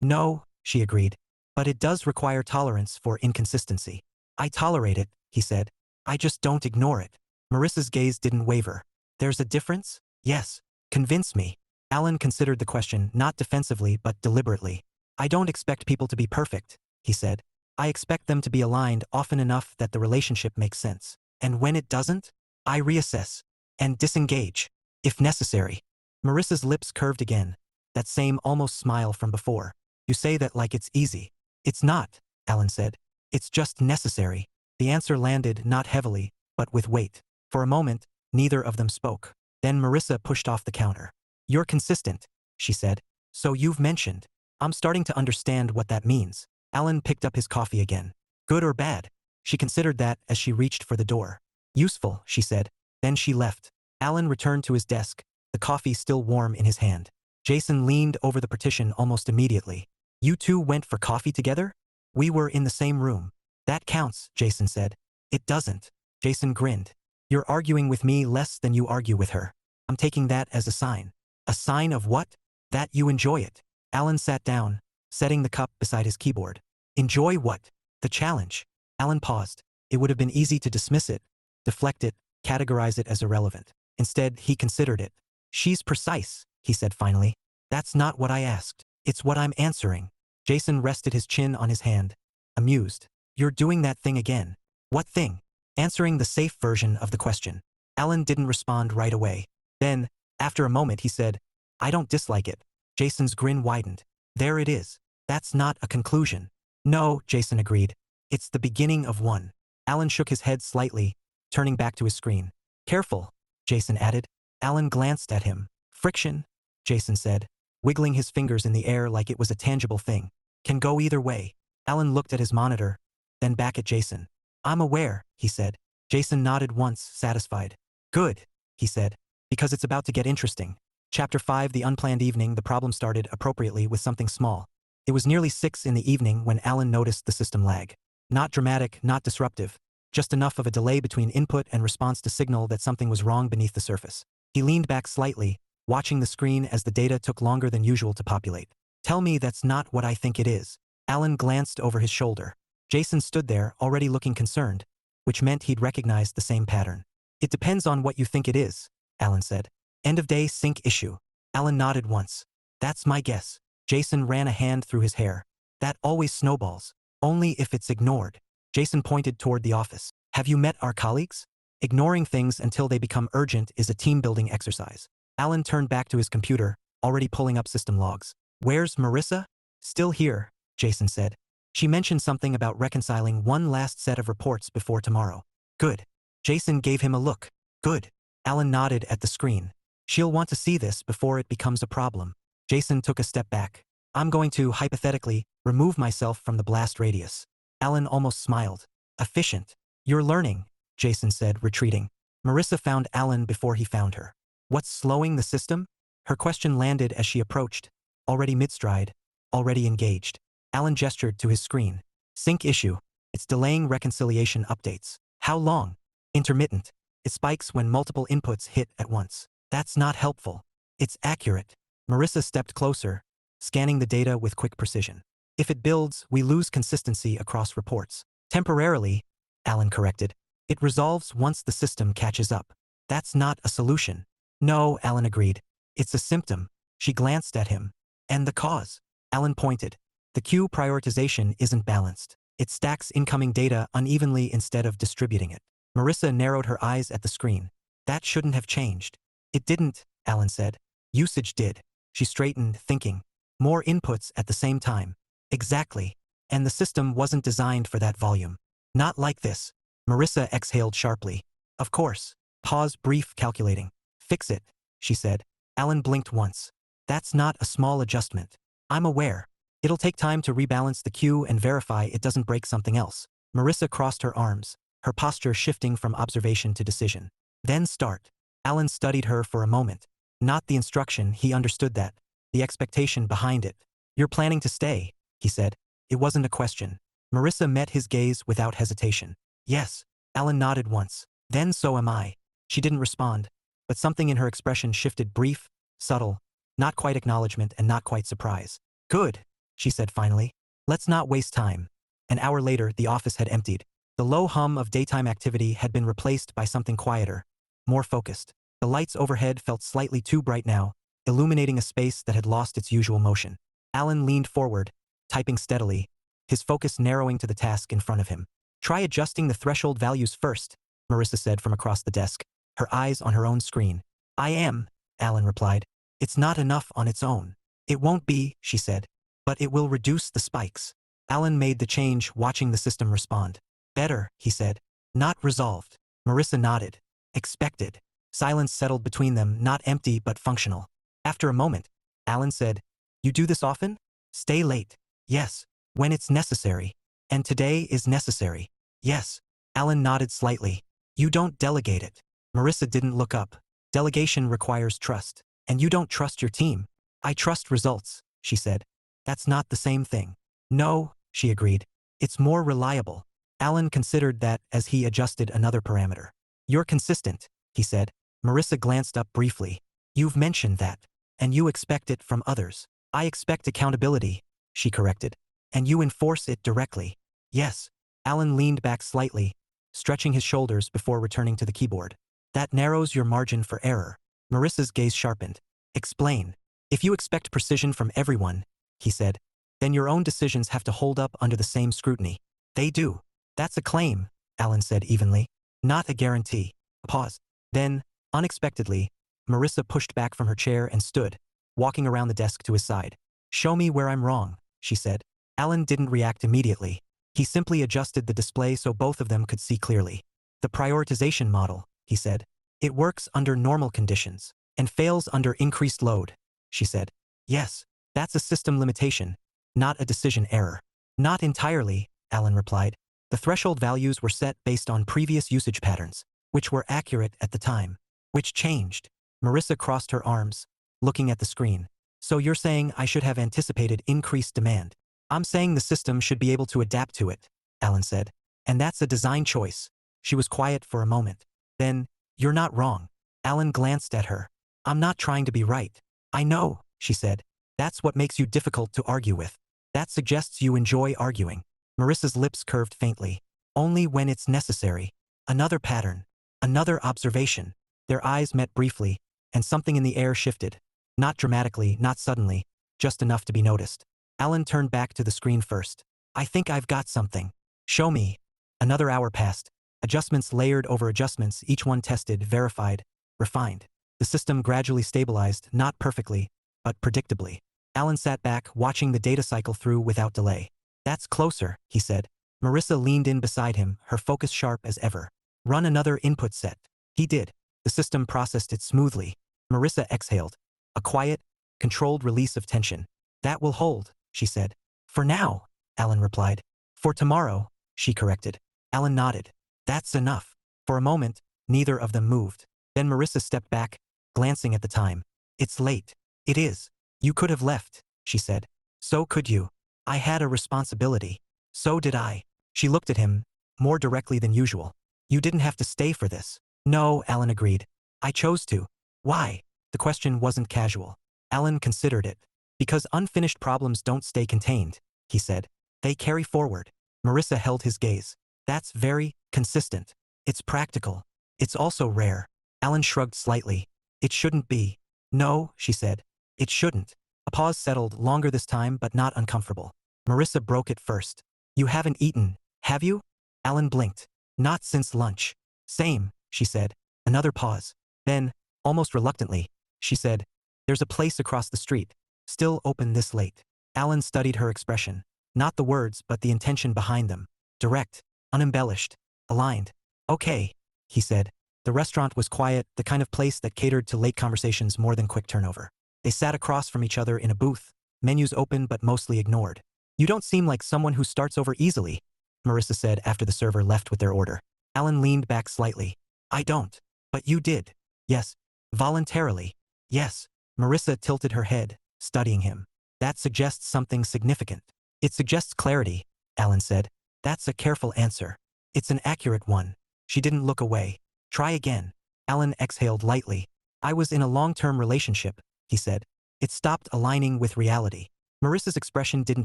No, she agreed. But it does require tolerance for inconsistency. I tolerate it, he said. I just don't ignore it. Marissa's gaze didn't waver. There's a difference? Yes. Convince me. Alan considered the question not defensively but deliberately. I don't expect people to be perfect, he said. I expect them to be aligned often enough that the relationship makes sense. And when it doesn't, I reassess and disengage, if necessary. Marissa's lips curved again, that same almost smile from before. You say that like it's easy. It's not, Alan said. It's just necessary. The answer landed not heavily, but with weight. For a moment, neither of them spoke. Then Marissa pushed off the counter. You're consistent, she said. So you've mentioned. I'm starting to understand what that means. Alan picked up his coffee again. Good or bad? She considered that as she reached for the door. Useful, she said. Then she left. Alan returned to his desk, the coffee still warm in his hand. Jason leaned over the partition almost immediately. You two went for coffee together? We were in the same room. That counts, Jason said. It doesn't. Jason grinned. You're arguing with me less than you argue with her. I'm taking that as a sign. A sign of what? That you enjoy it. Alan sat down, setting the cup beside his keyboard. Enjoy what? The challenge. Alan paused. It would have been easy to dismiss it, deflect it, categorize it as irrelevant. Instead, he considered it. She's precise, he said finally. That's not what I asked. It's what I'm answering. Jason rested his chin on his hand, amused. You're doing that thing again. What thing? Answering the safe version of the question. Alan didn't respond right away. Then, after a moment, he said, I don't dislike it. Jason's grin widened. There it is. That's not a conclusion. No, Jason agreed. It's the beginning of one. Alan shook his head slightly, turning back to his screen. Careful, Jason added. Alan glanced at him. Friction, Jason said, wiggling his fingers in the air like it was a tangible thing. Can go either way. Alan looked at his monitor, then back at Jason. I'm aware, he said. Jason nodded once, satisfied. Good, he said, because it's about to get interesting. Chapter 5 The unplanned evening. The problem started appropriately with something small. It was nearly 6 in the evening when Alan noticed the system lag. Not dramatic, not disruptive. Just enough of a delay between input and response to signal that something was wrong beneath the surface. He leaned back slightly, watching the screen as the data took longer than usual to populate. Tell me that's not what I think it is. Alan glanced over his shoulder. Jason stood there, already looking concerned, which meant he'd recognized the same pattern. It depends on what you think it is, Alan said. End of day sync issue. Alan nodded once. That's my guess. Jason ran a hand through his hair. That always snowballs. Only if it's ignored. Jason pointed toward the office. Have you met our colleagues? Ignoring things until they become urgent is a team-building exercise. Alan turned back to his computer, already pulling up system logs. Where's Marissa? Still here, Jason said. She mentioned something about reconciling one last set of reports before tomorrow. Good. Jason gave him a look. Good. Alan nodded at the screen. She'll want to see this before it becomes a problem. Jason took a step back. I'm going to, hypothetically, remove myself from the blast radius. Alan almost smiled. Efficient. You're learning, Jason said, retreating. Marissa found Alan before he found her. What's slowing the system? Her question landed as she approached, already mid-stride, already engaged. Alan gestured to his screen. Sync issue. It's delaying reconciliation updates. How long? Intermittent. It spikes when multiple inputs hit at once. That's not helpful. It's accurate. Marissa stepped closer, scanning the data with quick precision. If it builds, we lose consistency across reports. Temporarily, Alan corrected. It resolves once the system catches up. That's not a solution. No, Alan agreed. It's a symptom. She glanced at him. And the cause? Alan pointed. The queue prioritization isn't balanced. It stacks incoming data unevenly instead of distributing it. Marissa narrowed her eyes at the screen. That shouldn't have changed. It didn't, Alan said. Usage did. She straightened, thinking. More inputs at the same time. Exactly. And the system wasn't designed for that volume. Not like this. Marissa exhaled sharply. Of course. Pause, brief, calculating. Fix it, she said. Alan blinked once. That's not a small adjustment. I'm aware. It'll take time to rebalance the queue and verify it doesn't break something else. Marissa crossed her arms, her posture shifting from observation to decision. Then start. Alan studied her for a moment. Not the instruction, he understood that. The expectation behind it. You're planning to stay, he said. It wasn't a question. Marissa met his gaze without hesitation. Yes. Alan nodded once. Then so am I. She didn't respond, but something in her expression shifted, brief, subtle, Not quite acknowledgement and not quite surprise. Good, she said finally. Let's not waste time. An hour later, the office had emptied. The low hum of daytime activity had been replaced by something quieter, more focused. The lights overhead felt slightly too bright now, illuminating a space that had lost its usual motion. Alan leaned forward, typing steadily, his focus narrowing to the task in front of him. Try adjusting the threshold values first, Marisa said from across the desk, her eyes on her own screen. I am, Alan replied. It's not enough on its own. It won't be, she said, but it will reduce the spikes. Alan made the change, watching the system respond. Better, he said. Not resolved. Marisa nodded. Expected. Silence settled between them, not empty but functional. After a moment, Alan said, You do this often? Stay late. Yes. When it's necessary. And today is necessary. Yes. Alan nodded slightly. You don't delegate it. Marisa didn't look up. Delegation requires trust. And you don't trust your team. I trust results, she said. That's not the same thing. No, she agreed. It's more reliable. Alan considered that as he adjusted another parameter. You're consistent, he said. Marisa glanced up briefly. You've mentioned that. And you expect it from others. I expect accountability, she corrected. And you enforce it directly. Yes. Alan leaned back slightly, stretching his shoulders before returning to the keyboard. That narrows your margin for error. Marisa's gaze sharpened. Explain. If you expect precision from everyone, he said, then your own decisions have to hold up under the same scrutiny. They do. That's a claim, Alan said evenly. Not a guarantee. Pause. Then, unexpectedly, Marisa pushed back from her chair and stood, walking around the desk to his side. Show me where I'm wrong, she said. Alan didn't react immediately. He simply adjusted the display so both of them could see clearly. The prioritization model, he said. It works under normal conditions and fails under increased load, she said. Yes, that's a system limitation, not a decision error. Not entirely, Alan replied. The threshold values were set based on previous usage patterns, which were accurate at the time. Which changed. Marisa crossed her arms, looking at the screen. So you're saying I should have anticipated increased demand? I'm saying the system should be able to adapt to it, Alan said. And that's a design choice. She was quiet for a moment. Then, you're not wrong. Alan glanced at her. I'm not trying to be right. I know, she said. That's what makes you difficult to argue with. That suggests you enjoy arguing. Marisa's lips curved faintly. Only when it's necessary. Another pattern. Another observation. Their eyes met briefly, and something in the air shifted. Not dramatically, not suddenly, just enough to be noticed. Alan turned back to the screen first. I think I've got something. Show me. Another hour passed. Adjustments layered over adjustments, each one tested, verified, refined. The system gradually stabilized, not perfectly, but predictably. Alan sat back, watching the data cycle through without delay. That's closer, he said. Marisa leaned in beside him, her focus sharp as ever. Run another input set. He did. The system processed it smoothly. Marisa exhaled. A quiet, controlled release of tension. That will hold, she said. For now, Alan replied. For tomorrow, she corrected. Alan nodded. That's enough. For a moment, neither of them moved. Then Marisa stepped back, glancing at the time. It's late. It is. You could have left, she said. So could you. I had a responsibility. So did I. She looked at him, more directly than usual. You didn't have to stay for this. No, Alan agreed. I chose to. Why? The question wasn't casual. Alan considered it. Because unfinished problems don't stay contained, he said. They carry forward. Marisa held his gaze. That's very consistent. It's practical. It's also rare. Alan shrugged slightly. It shouldn't be. No, she said. It shouldn't. A pause settled, longer this time but not uncomfortable. Marisa broke it first. You haven't eaten, have you? Alan blinked. Not since lunch. Same, she said. Another pause. Then, almost reluctantly, she said, There's a place across the street. Still open this late. Alan studied her expression. Not the words but the intention behind them. Direct, unembellished, aligned. Okay, he said. The restaurant was quiet, the kind of place that catered to late conversations more than quick turnover. They sat across from each other in a booth, menus open but mostly ignored. You don't seem like someone who starts over easily, Marisa said after the server left with their order. Alan leaned back slightly. I don't. But you did. Yes. Voluntarily. Yes. Marisa tilted her head, studying him. That suggests something significant. It suggests clarity, Alan said. That's a careful answer. It's an accurate one. She didn't look away. Try again. Alan exhaled lightly. I was in a long-term relationship, he said. It stopped aligning with reality. Marissa's expression didn't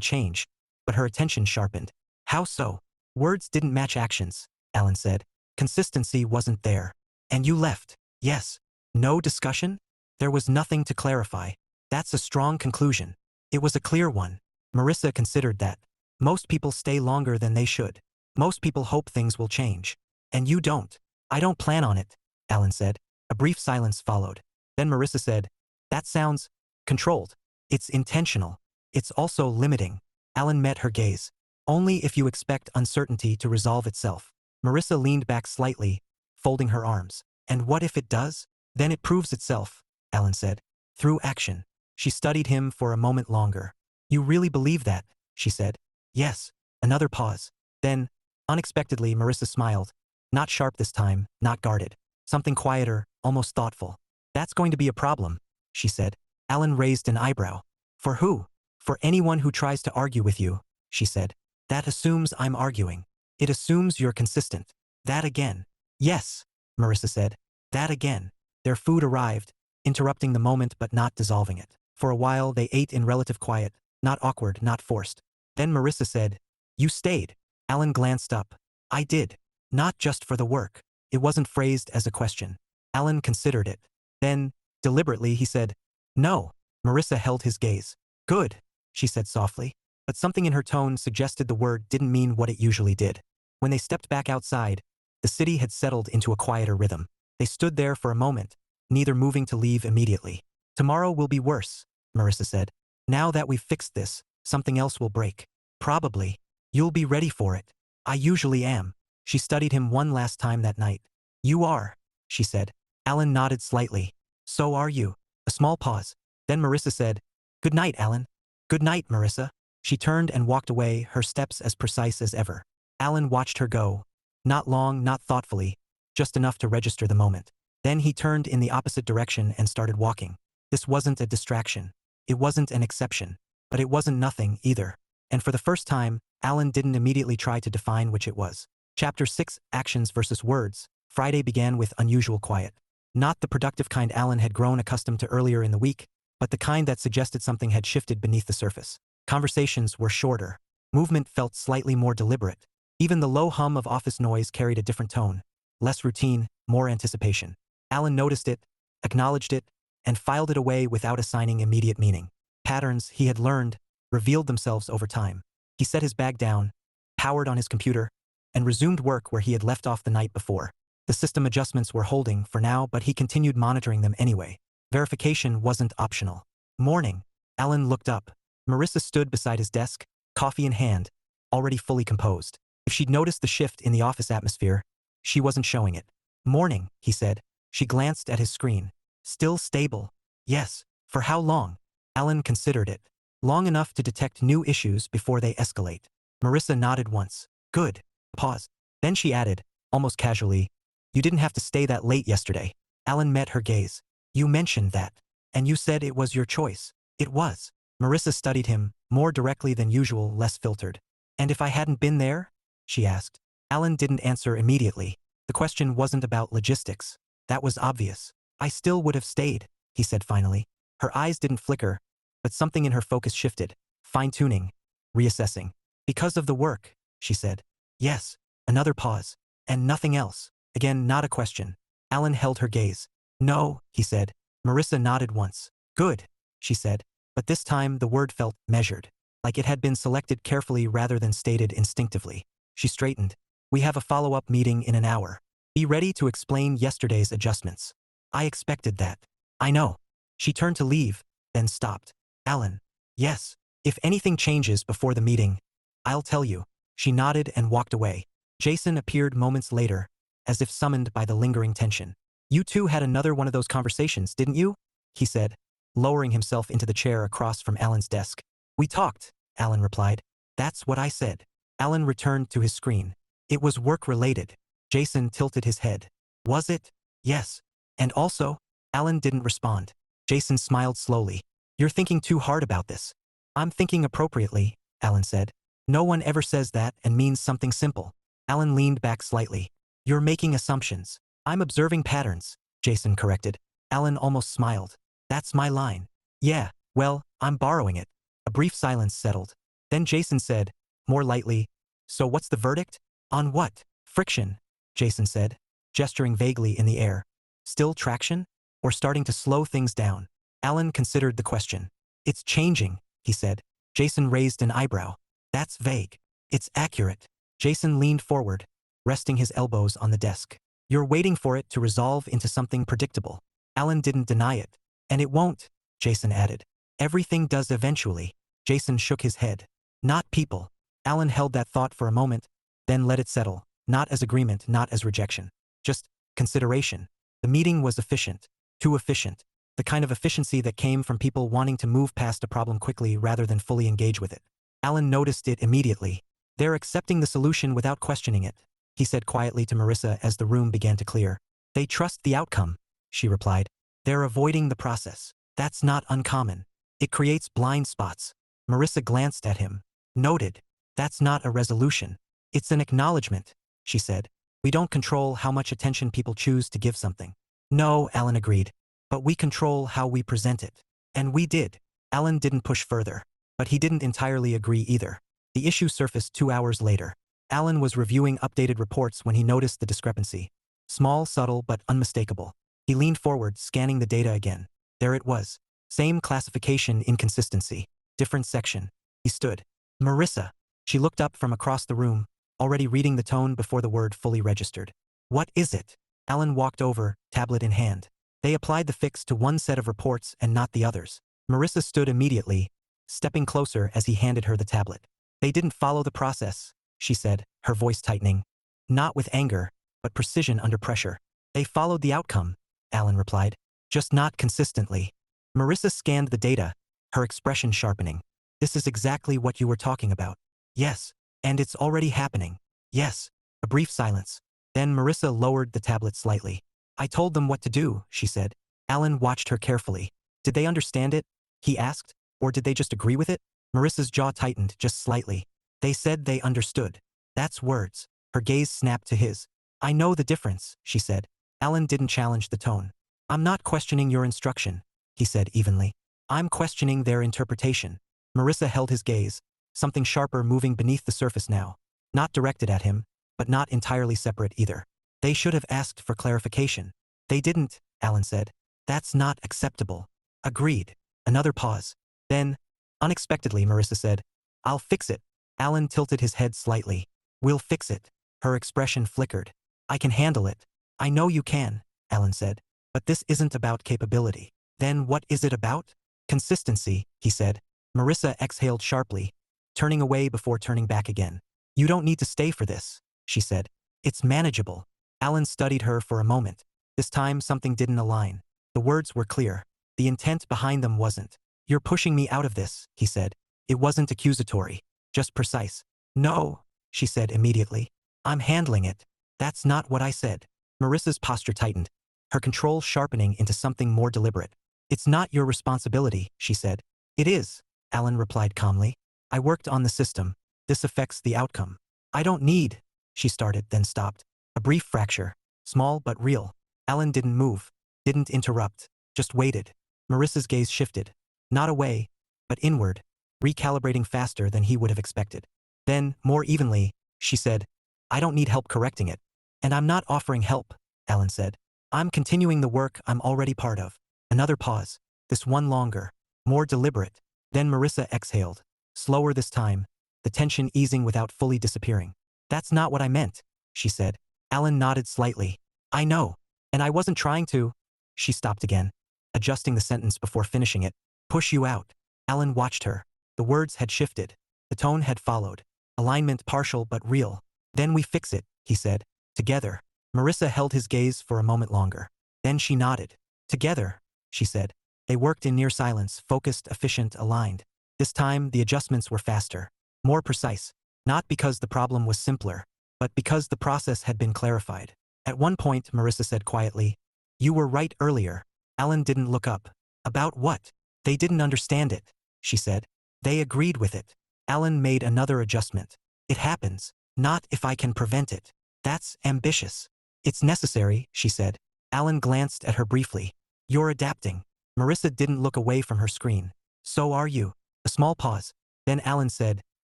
change, but her attention sharpened. How so? Words didn't match actions, Alan said. Consistency wasn't there. And you left. Yes. No discussion? There was nothing to clarify. That's a strong conclusion. It was a clear one. Marisa considered that. Most people stay longer than they should. Most people hope things will change. And you don't. I don't plan on it, Alan said. A brief silence followed. Then Marisa said, that sounds controlled. It's intentional. It's also limiting. Alan met her gaze. Only if you expect uncertainty to resolve itself. Marisa leaned back slightly, folding her arms. And what if it does? Then it proves itself, Alan said. Through action. She studied him for a moment longer. You really believe that? She said. Yes. Another pause. Then, unexpectedly, Marisa smiled. Not sharp this time, not guarded. Something quieter, almost thoughtful. That's going to be a problem, she said. Alan raised an eyebrow. For who? For anyone who tries to argue with you, she said. That assumes I'm arguing. It assumes you're consistent. That again. Yes, Marisa said. That again. Their food arrived, interrupting the moment but not dissolving it. For a while they ate in relative quiet, not awkward, not forced. Then Marisa said, you stayed. Alan glanced up. I did. Not just for the work. It wasn't phrased as a question. Alan considered it. Then, deliberately, he said, no. Marisa held his gaze. Good, she said softly. But something in her tone suggested the word didn't mean what it usually did. When they stepped back outside, the city had settled into a quieter rhythm. They stood there for a moment, neither moving to leave immediately. Tomorrow will be worse, Marisa said. Now that we've fixed this, something else will break. Probably. You'll be ready for it. I usually am. She studied him one last time that night. You are, she said. Alan nodded slightly. So are you. A small pause. Then Marisa said, good night, Alan. Good night, Marisa. She turned and walked away, her steps as precise as ever. Alan watched her go. Not long, not thoughtfully, just enough to register the moment. Then he turned in the opposite direction and started walking. This wasn't a distraction. It wasn't an exception. But it wasn't nothing either. And for the first time, Alan didn't immediately try to define which it was. Chapter 6, Actions versus Words. Friday began with unusual quiet. Not the productive kind Alan had grown accustomed to earlier in the week, but the kind that suggested something had shifted beneath the surface. Conversations were shorter. Movement felt slightly more deliberate. Even the low hum of office noise carried a different tone. Less routine, more anticipation. Alan noticed it, acknowledged it, and filed it away without assigning immediate meaning. Patterns he had learned revealed themselves over time. He set his bag down, powered on his computer, and resumed work where he had left off the night before. The system adjustments were holding for now, but he continued monitoring them anyway. Verification wasn't optional. Morning. Alan looked up. Marisa stood beside his desk, coffee in hand, already fully composed. If she'd noticed the shift in the office atmosphere, she wasn't showing it. Morning, he said. She glanced at his screen. Still stable. Yes. For how long? Alan considered it. Long enough to detect new issues before they escalate. Marisa nodded once. Good. Pause. Then she added, almost casually, you didn't have to stay that late yesterday. Alan met her gaze. You mentioned that. And you said it was your choice. It was. Marisa studied him, more directly than usual, less filtered. And if I hadn't been there? She asked. Alan didn't answer immediately. The question wasn't about logistics. That was obvious. I still would have stayed, he said finally. Her eyes didn't flicker, but something in her focus shifted. Fine-tuning. Reassessing. Because of the work, she said. Yes. Another pause. And nothing else. Again, not a question. Alan held her gaze. No, he said. Marisa nodded once. Good, she said. But this time the word felt measured, like it had been selected carefully rather than stated instinctively. She straightened. We have a follow-up meeting in an hour. Be ready to explain yesterday's adjustments. I expected that. I know. She turned to leave, then stopped. Alan. Yes. If anything changes before the meeting, I'll tell you. She nodded and walked away. Jason appeared moments later, as if summoned by the lingering tension. You two had another one of those conversations, didn't you? He said, lowering himself into the chair across from Alan's desk. We talked, Alan replied. That's what I said. Alan returned to his screen. It was work-related. Jason tilted his head. Was it? Yes. And also? Alan didn't respond. Jason smiled slowly. You're thinking too hard about this. I'm thinking appropriately, Alan said. No one ever says that and means something simple. Alan leaned back slightly. You're making assumptions. I'm observing patterns, Jason corrected. Alan almost smiled. That's my line. Yeah, Well, I'm borrowing it. A brief silence settled. Then Jason said, more lightly, so what's the verdict? On what? Friction, Jason said, gesturing vaguely in the air. Still traction? Or starting to slow things down? Alan considered the question. It's changing, he said. Jason raised an eyebrow. That's vague. It's accurate. Jason leaned forward, resting his elbows on the desk. You're waiting for it to resolve into something predictable. Alan didn't deny it. And it won't, Jason added. Everything does eventually. Jason shook his head. Not people. Alan held that thought for a moment, then let it settle. Not as agreement, not as rejection. Just consideration. The meeting was efficient. Too efficient. The kind of efficiency that came from people wanting to move past a problem quickly rather than fully engage with it. Alan noticed it immediately. They're accepting the solution without questioning it, he said quietly to Marisa as the room began to clear. They trust the outcome, she replied. They're avoiding the process. That's not uncommon. It creates blind spots. Marisa glanced at him. Noted. That's not a resolution. It's an acknowledgement, she said. We don't control how much attention people choose to give something. No, Alan agreed. But we control how we present it. And we did. Alan didn't push further. But he didn't entirely agree either. The issue surfaced 2 hours later. Alan was reviewing updated reports when he noticed the discrepancy. Small, subtle, but unmistakable. He leaned forward, scanning the data again. There it was. Same classification inconsistency. Different section. He stood. Marisa. She looked up from across the room, already reading the tone before the word fully registered. What is it? Alan walked over, tablet in hand. They applied the fix to one set of reports and not the others. Marisa stood immediately, stepping closer as he handed her the tablet. They didn't follow the process, she said, her voice tightening. Not with anger, but precision under pressure. They followed the outcome, Alan replied. Just not consistently. Marisa scanned the data, her expression sharpening. This is exactly what you were talking about. Yes. And it's already happening. Yes. A brief silence. Then Marisa lowered the tablet slightly. I told them what to do, she said. Alan watched her carefully. Did they understand it? He asked. Or did they just agree with it? Marissa's jaw tightened just slightly. They said they understood. That's words. Her gaze snapped to his. I know the difference, she said. Alan didn't challenge the tone. I'm not questioning your instruction, he said evenly. I'm questioning their interpretation. Marisa held his gaze, something sharper moving beneath the surface now. Not directed at him, but not entirely separate either. They should have asked for clarification. They didn't, Alan said. That's not acceptable. Agreed. Another pause. Then, unexpectedly, Marisa said, I'll fix it. Alan tilted his head slightly. We'll fix it. Her expression flickered. I can handle it. I know you can, Alan said. But this isn't about capability. Then what is it about? Consistency, he said. Marisa exhaled sharply, turning away before turning back again. You don't need to stay for this, she said. It's manageable. Alan studied her for a moment. This time something didn't align. The words were clear. The intent behind them wasn't. You're pushing me out of this, he said. It wasn't accusatory, just precise. No, she said immediately. I'm handling it. That's not what I said. Marissa's posture tightened, her control sharpening into something more deliberate. It's not your responsibility, she said. It is, Alan replied calmly. I worked on the system. This affects the outcome. I don't need, she started, then stopped. A brief fracture, small but real. Alan didn't move, didn't interrupt, just waited. Marissa's gaze shifted, not away, but inward, recalibrating faster than he would have expected. Then, more evenly, she said, I don't need help correcting it. And I'm not offering help, Alan said. I'm continuing the work I'm already part of. Another pause, this one longer, more deliberate. Then Marisa exhaled, slower this time, the tension easing without fully disappearing. That's not what I meant, she said. Alan nodded slightly. I know. And I wasn't trying to. She stopped again, adjusting the sentence before finishing it. Push you out. Alan watched her. The words had shifted. The tone had followed. Alignment partial but real. Then we fix it, he said. Together. Marisa held his gaze for a moment longer. Then she nodded. Together, she said. They worked in near silence, focused, efficient, aligned. This time, the adjustments were faster, more precise. Not because the problem was simpler, but because the process had been clarified. At one point, Marisa said quietly, You were right earlier. Alan didn't look up. About what? They didn't understand it, she said. They agreed with it. Alan made another adjustment. It happens. Not if I can prevent it. That's ambitious. It's necessary, she said. Alan glanced at her briefly. You're adapting. Marisa didn't look away from her screen. So are you. A small pause. Then Alan said,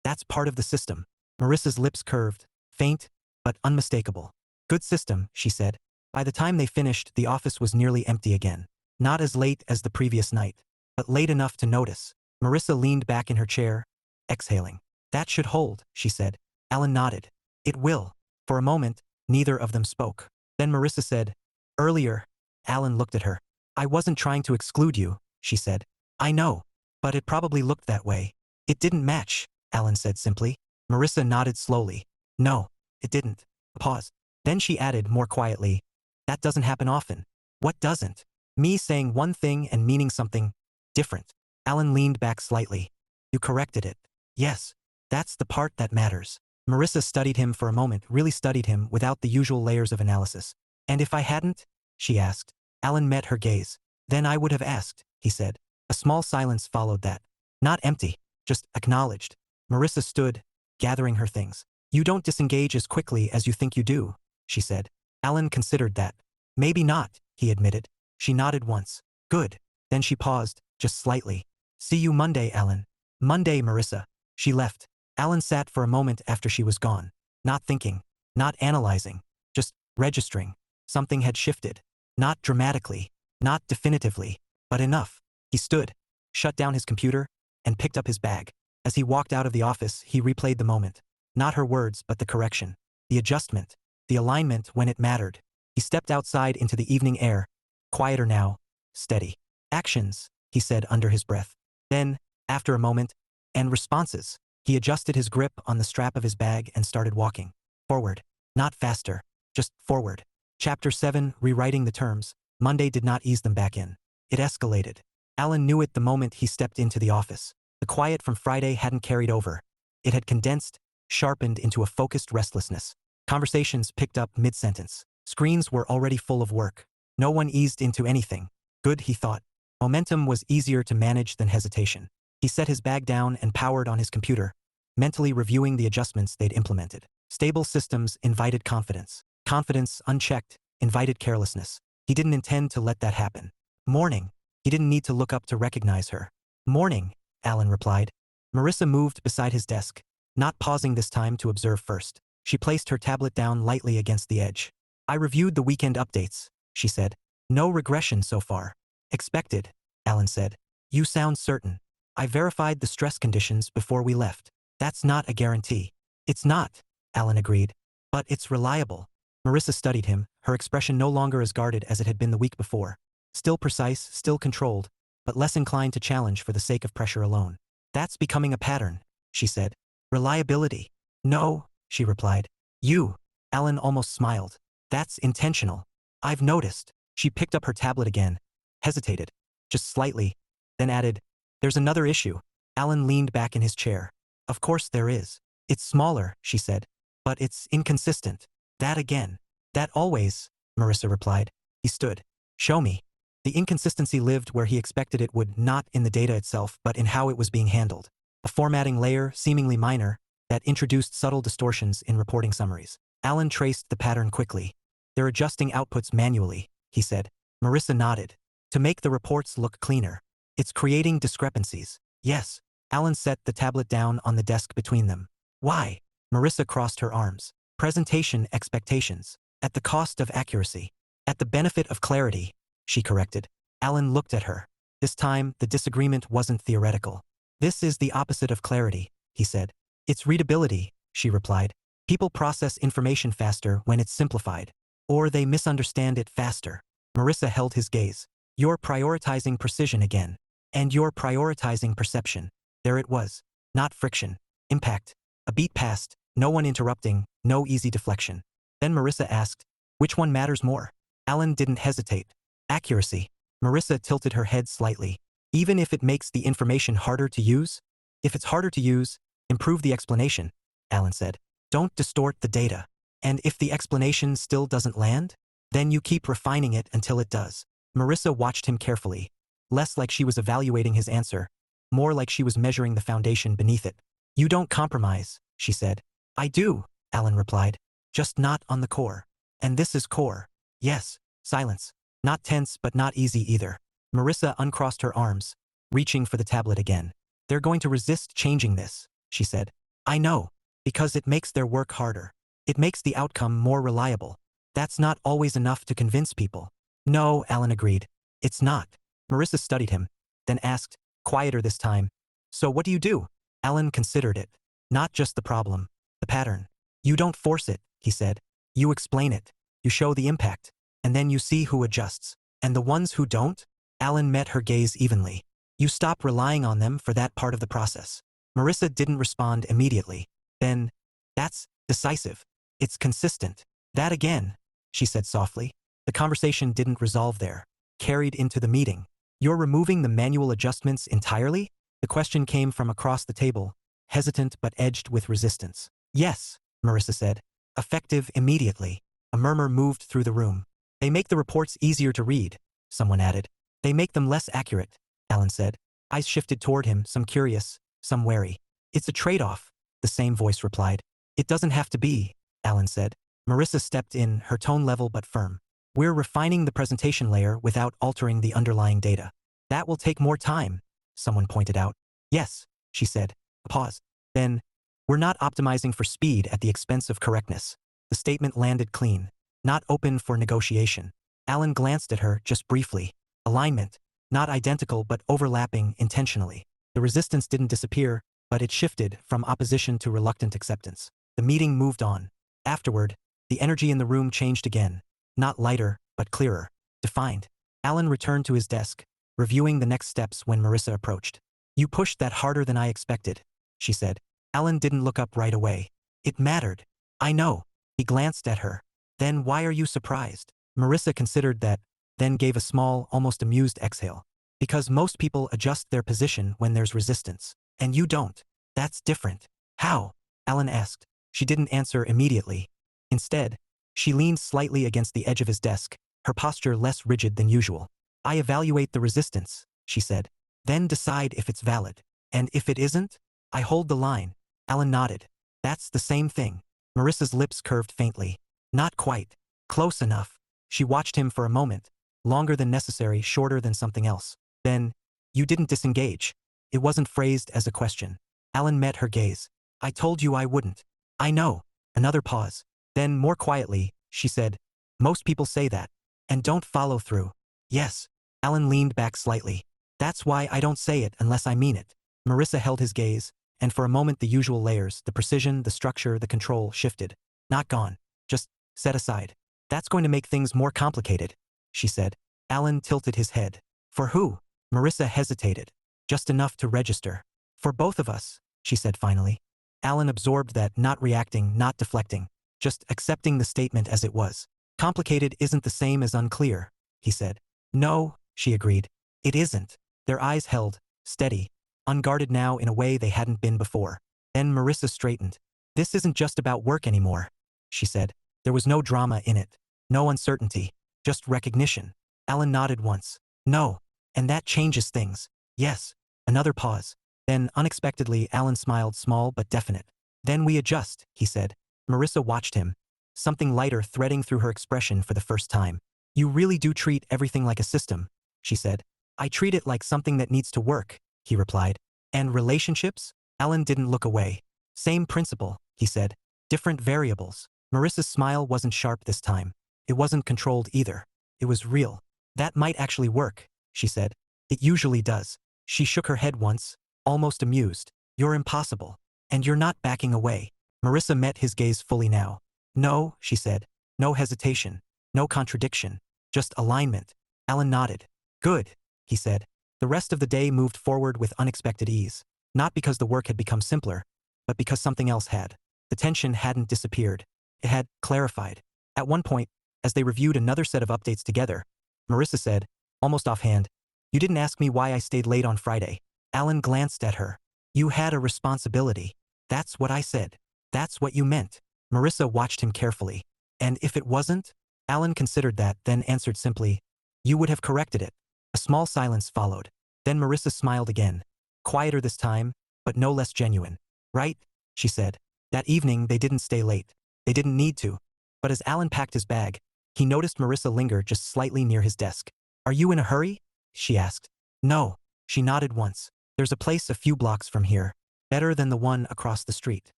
that's part of the system. Marissa's lips curved, faint, but unmistakable. Good system, she said. By the time they finished, the office was nearly empty again. Not as late as the previous night, but late enough to notice. Marisa leaned back in her chair, exhaling. That should hold, she said. Alan nodded. It will. For a moment, neither of them spoke. Then Marisa said, earlier. Alan looked at her. I wasn't trying to exclude you, she said. I know. But it probably looked that way. It didn't match, Alan said simply. Marisa nodded slowly. No, it didn't. Pause. Then she added more quietly, that doesn't happen often. What doesn't? Me saying one thing and meaning something different. Alan leaned back slightly. You corrected it. Yes. That's the part that matters. Marisa studied him for a moment, really studied him without the usual layers of analysis. And if I hadn't? She asked. Alan met her gaze. Then I would have asked, he said. A small silence followed that. Not empty, just acknowledged. Marisa stood, gathering her things. You don't disengage as quickly as you think you do, she said. Alan considered that. Maybe not, he admitted. She nodded once. Good. Then she paused, just slightly. See you Monday, Alan. Monday, Marisa. She left. Alan sat for a moment after she was gone. Not thinking. Not analyzing. Just registering. Something had shifted. Not dramatically. Not definitively. But enough. He stood, shut down his computer, and picked up his bag. As he walked out of the office, he replayed the moment. Not her words, but the correction. The adjustment. The alignment when it mattered. He stepped outside into the evening air. Quieter now. Steady. Actions, he said under his breath. Then, after a moment, and responses. He adjusted his grip on the strap of his bag and started walking. Forward. Not faster. Just forward. Chapter 7, Rewriting the Terms. Monday did not ease them back in. It escalated. Alan knew it the moment he stepped into the office. The quiet from Friday hadn't carried over. It had condensed, sharpened into a focused restlessness. Conversations picked up mid-sentence. Screens were already full of work. No one eased into anything. Good, he thought. Momentum was easier to manage than hesitation. He set his bag down and powered on his computer, mentally reviewing the adjustments they'd implemented. Stable systems invited confidence. Confidence, unchecked, invited carelessness. He didn't intend to let that happen. Morning. He didn't need to look up to recognize her. Morning, Alan replied. Marisa moved beside his desk, not pausing this time to observe first. She placed her tablet down lightly against the edge. I reviewed the weekend updates, she said. No regression so far. Expected, Alan said. You sound certain. I verified the stress conditions before we left. That's not a guarantee. It's not, Alan agreed. But it's reliable. Marisa studied him, her expression no longer as guarded as it had been the week before. Still precise, still controlled, but less inclined to challenge for the sake of pressure alone. That's becoming a pattern, she said. Reliability. No, she replied. You. Alan almost smiled. That's intentional. I've noticed. She picked up her tablet again, hesitated, just slightly, then added, there's another issue. Alan leaned back in his chair. Of course there is. It's smaller, she said. But it's inconsistent. That again. That always, Marisa replied. He stood. Show me. The inconsistency lived where he expected it would, not in the data itself, but in how it was being handled. A formatting layer, seemingly minor, that introduced subtle distortions in reporting summaries. Alan traced the pattern quickly. They're adjusting outputs manually, he said. Marisa nodded. To make the reports look cleaner. It's creating discrepancies. Yes. Alan set the tablet down on the desk between them. Why? Marisa crossed her arms. Presentation expectations. At the cost of accuracy. At the benefit of clarity, she corrected. Alan looked at her. This time, the disagreement wasn't theoretical. This is the opposite of clarity, he said. It's readability, she replied. People process information faster when it's simplified. Or they misunderstand it faster. Marisa held his gaze. You're prioritizing precision again. And you're prioritizing perception. There it was. Not friction. Impact. A beat passed, no one interrupting, no easy deflection. Then Marisa asked, which one matters more? Alan didn't hesitate. Accuracy. Marisa tilted her head slightly. Even if it makes the information harder to use? If it's harder to use, improve the explanation, Alan said. Don't distort the data. And if the explanation still doesn't land? Then you keep refining it until it does. Marisa watched him carefully. Less like she was evaluating his answer, more like she was measuring the foundation beneath it. You don't compromise, she said. I do, Alan replied. Just not on the core. And this is core. Yes. Silence. Not tense but not easy either. Marisa uncrossed her arms. reaching for the tablet again. They're going to resist changing this, she said. I know. Because it makes their work harder. It makes the outcome more reliable. That's not always enough to convince people. No, Alan agreed. It's not. Marisa studied him, then asked, quieter this time. So what do you do? Alan considered it. Not just the problem, the pattern. You don't force it, he said. You explain it. You show the impact. And then you see who adjusts. And the ones who don't? Alan met her gaze evenly. You stop relying on them for that part of the process. Marisa didn't respond immediately. Then, that's decisive. It's consistent. That again, she said softly. The conversation didn't resolve there. Carried into the meeting. You're removing the manual adjustments entirely? The question came from across the table, hesitant but edged with resistance. Yes, Marisa said. Effective immediately. A murmur moved through the room. They make the reports easier to read, someone added. They make them less accurate, Alan said. Eyes shifted toward him, some curious, some wary. It's a trade-off, the same voice replied. It doesn't have to be, Alan said. Marisa stepped in, her tone level but firm. We're refining the presentation layer without altering the underlying data. That will take more time, someone pointed out. Yes, she said. A pause. Then, we're not optimizing for speed at the expense of correctness. The statement landed clean. Not open for negotiation. Alan glanced at her just briefly. Alignment. Not identical but overlapping intentionally. The resistance didn't disappear, but it shifted from opposition to reluctant acceptance. The meeting moved on. Afterward, the energy in the room changed again. Not lighter, but clearer. Defined. Alan returned to his desk, reviewing the next steps when Marisa approached. You pushed that harder than I expected, she said. Alan didn't look up right away. It mattered. I know. He glanced at her. Then why are you surprised? Marisa considered that, then gave a small, almost amused exhale. Because most people adjust their position when there's resistance. And you don't. That's different. How? Alan asked. She didn't answer immediately. Instead, she leaned slightly against the edge of his desk, her posture less rigid than usual. I evaluate the resistance, she said. Then decide if it's valid. And if it isn't, I hold the line. Alan nodded. That's the same thing. Marisa's lips curved faintly. Not quite. Close enough. She watched him for a moment. Longer than necessary, shorter than something else. Then, you didn't disengage. It wasn't phrased as a question. Alan met her gaze. I told you I wouldn't. I know. Another pause. Then, more quietly, she said, most people say that. And don't follow through. Yes. Alan leaned back slightly. That's why I don't say it unless I mean it. Marisa held his gaze, and for a moment the usual layers, the precision, the structure, the control, shifted. Not gone. Just set aside. That's going to make things more complicated, she said. Alan tilted his head. For who? Marisa hesitated. Just enough to register. For both of us, she said finally. Alan absorbed that, not reacting, not deflecting. Just accepting the statement as it was. Complicated isn't the same as unclear, he said. No, she agreed. It isn't. Their eyes held, steady, unguarded now in a way they hadn't been before. Then Marisa straightened. This isn't just about work anymore, she said. There was no drama in it. No uncertainty. Just recognition. Alan nodded once. No. And that changes things. Yes. Another pause. Then, unexpectedly, Alan smiled, small but definite. Then we adjust, he said. Marisa watched him. Something lighter threading through her expression for the first time. You really do treat everything like a system, she said. I treat it like something that needs to work, he replied. And relationships? Alan didn't look away. Same principle, he said. Different variables. Marisa's smile wasn't sharp this time. It wasn't controlled either. It was real. That might actually work, she said. It usually does. She shook her head once, almost amused. You're impossible. And you're not backing away. Marisa met his gaze fully now. No, she said. No hesitation. No contradiction. Just alignment. Alan nodded. Good, he said. The rest of the day moved forward with unexpected ease. Not because the work had become simpler, but because something else had. The tension hadn't disappeared. It had clarified. At one point, as they reviewed another set of updates together, Marisa said, almost offhand, You didn't ask me why I stayed late on Friday. Alan glanced at her. You had a responsibility. That's what I said. That's what you meant. Marisa watched him carefully. And if it wasn't? Alan considered that, then answered simply, You would have corrected it. A small silence followed. Then Marisa smiled again. Quieter this time, but no less genuine. Right? She said. That evening they didn't stay late. They didn't need to. But as Alan packed his bag, he noticed Marisa linger just slightly near his desk. Are you in a hurry? She asked. No, She nodded once. There's a place a few blocks from here. Better than the one across the street.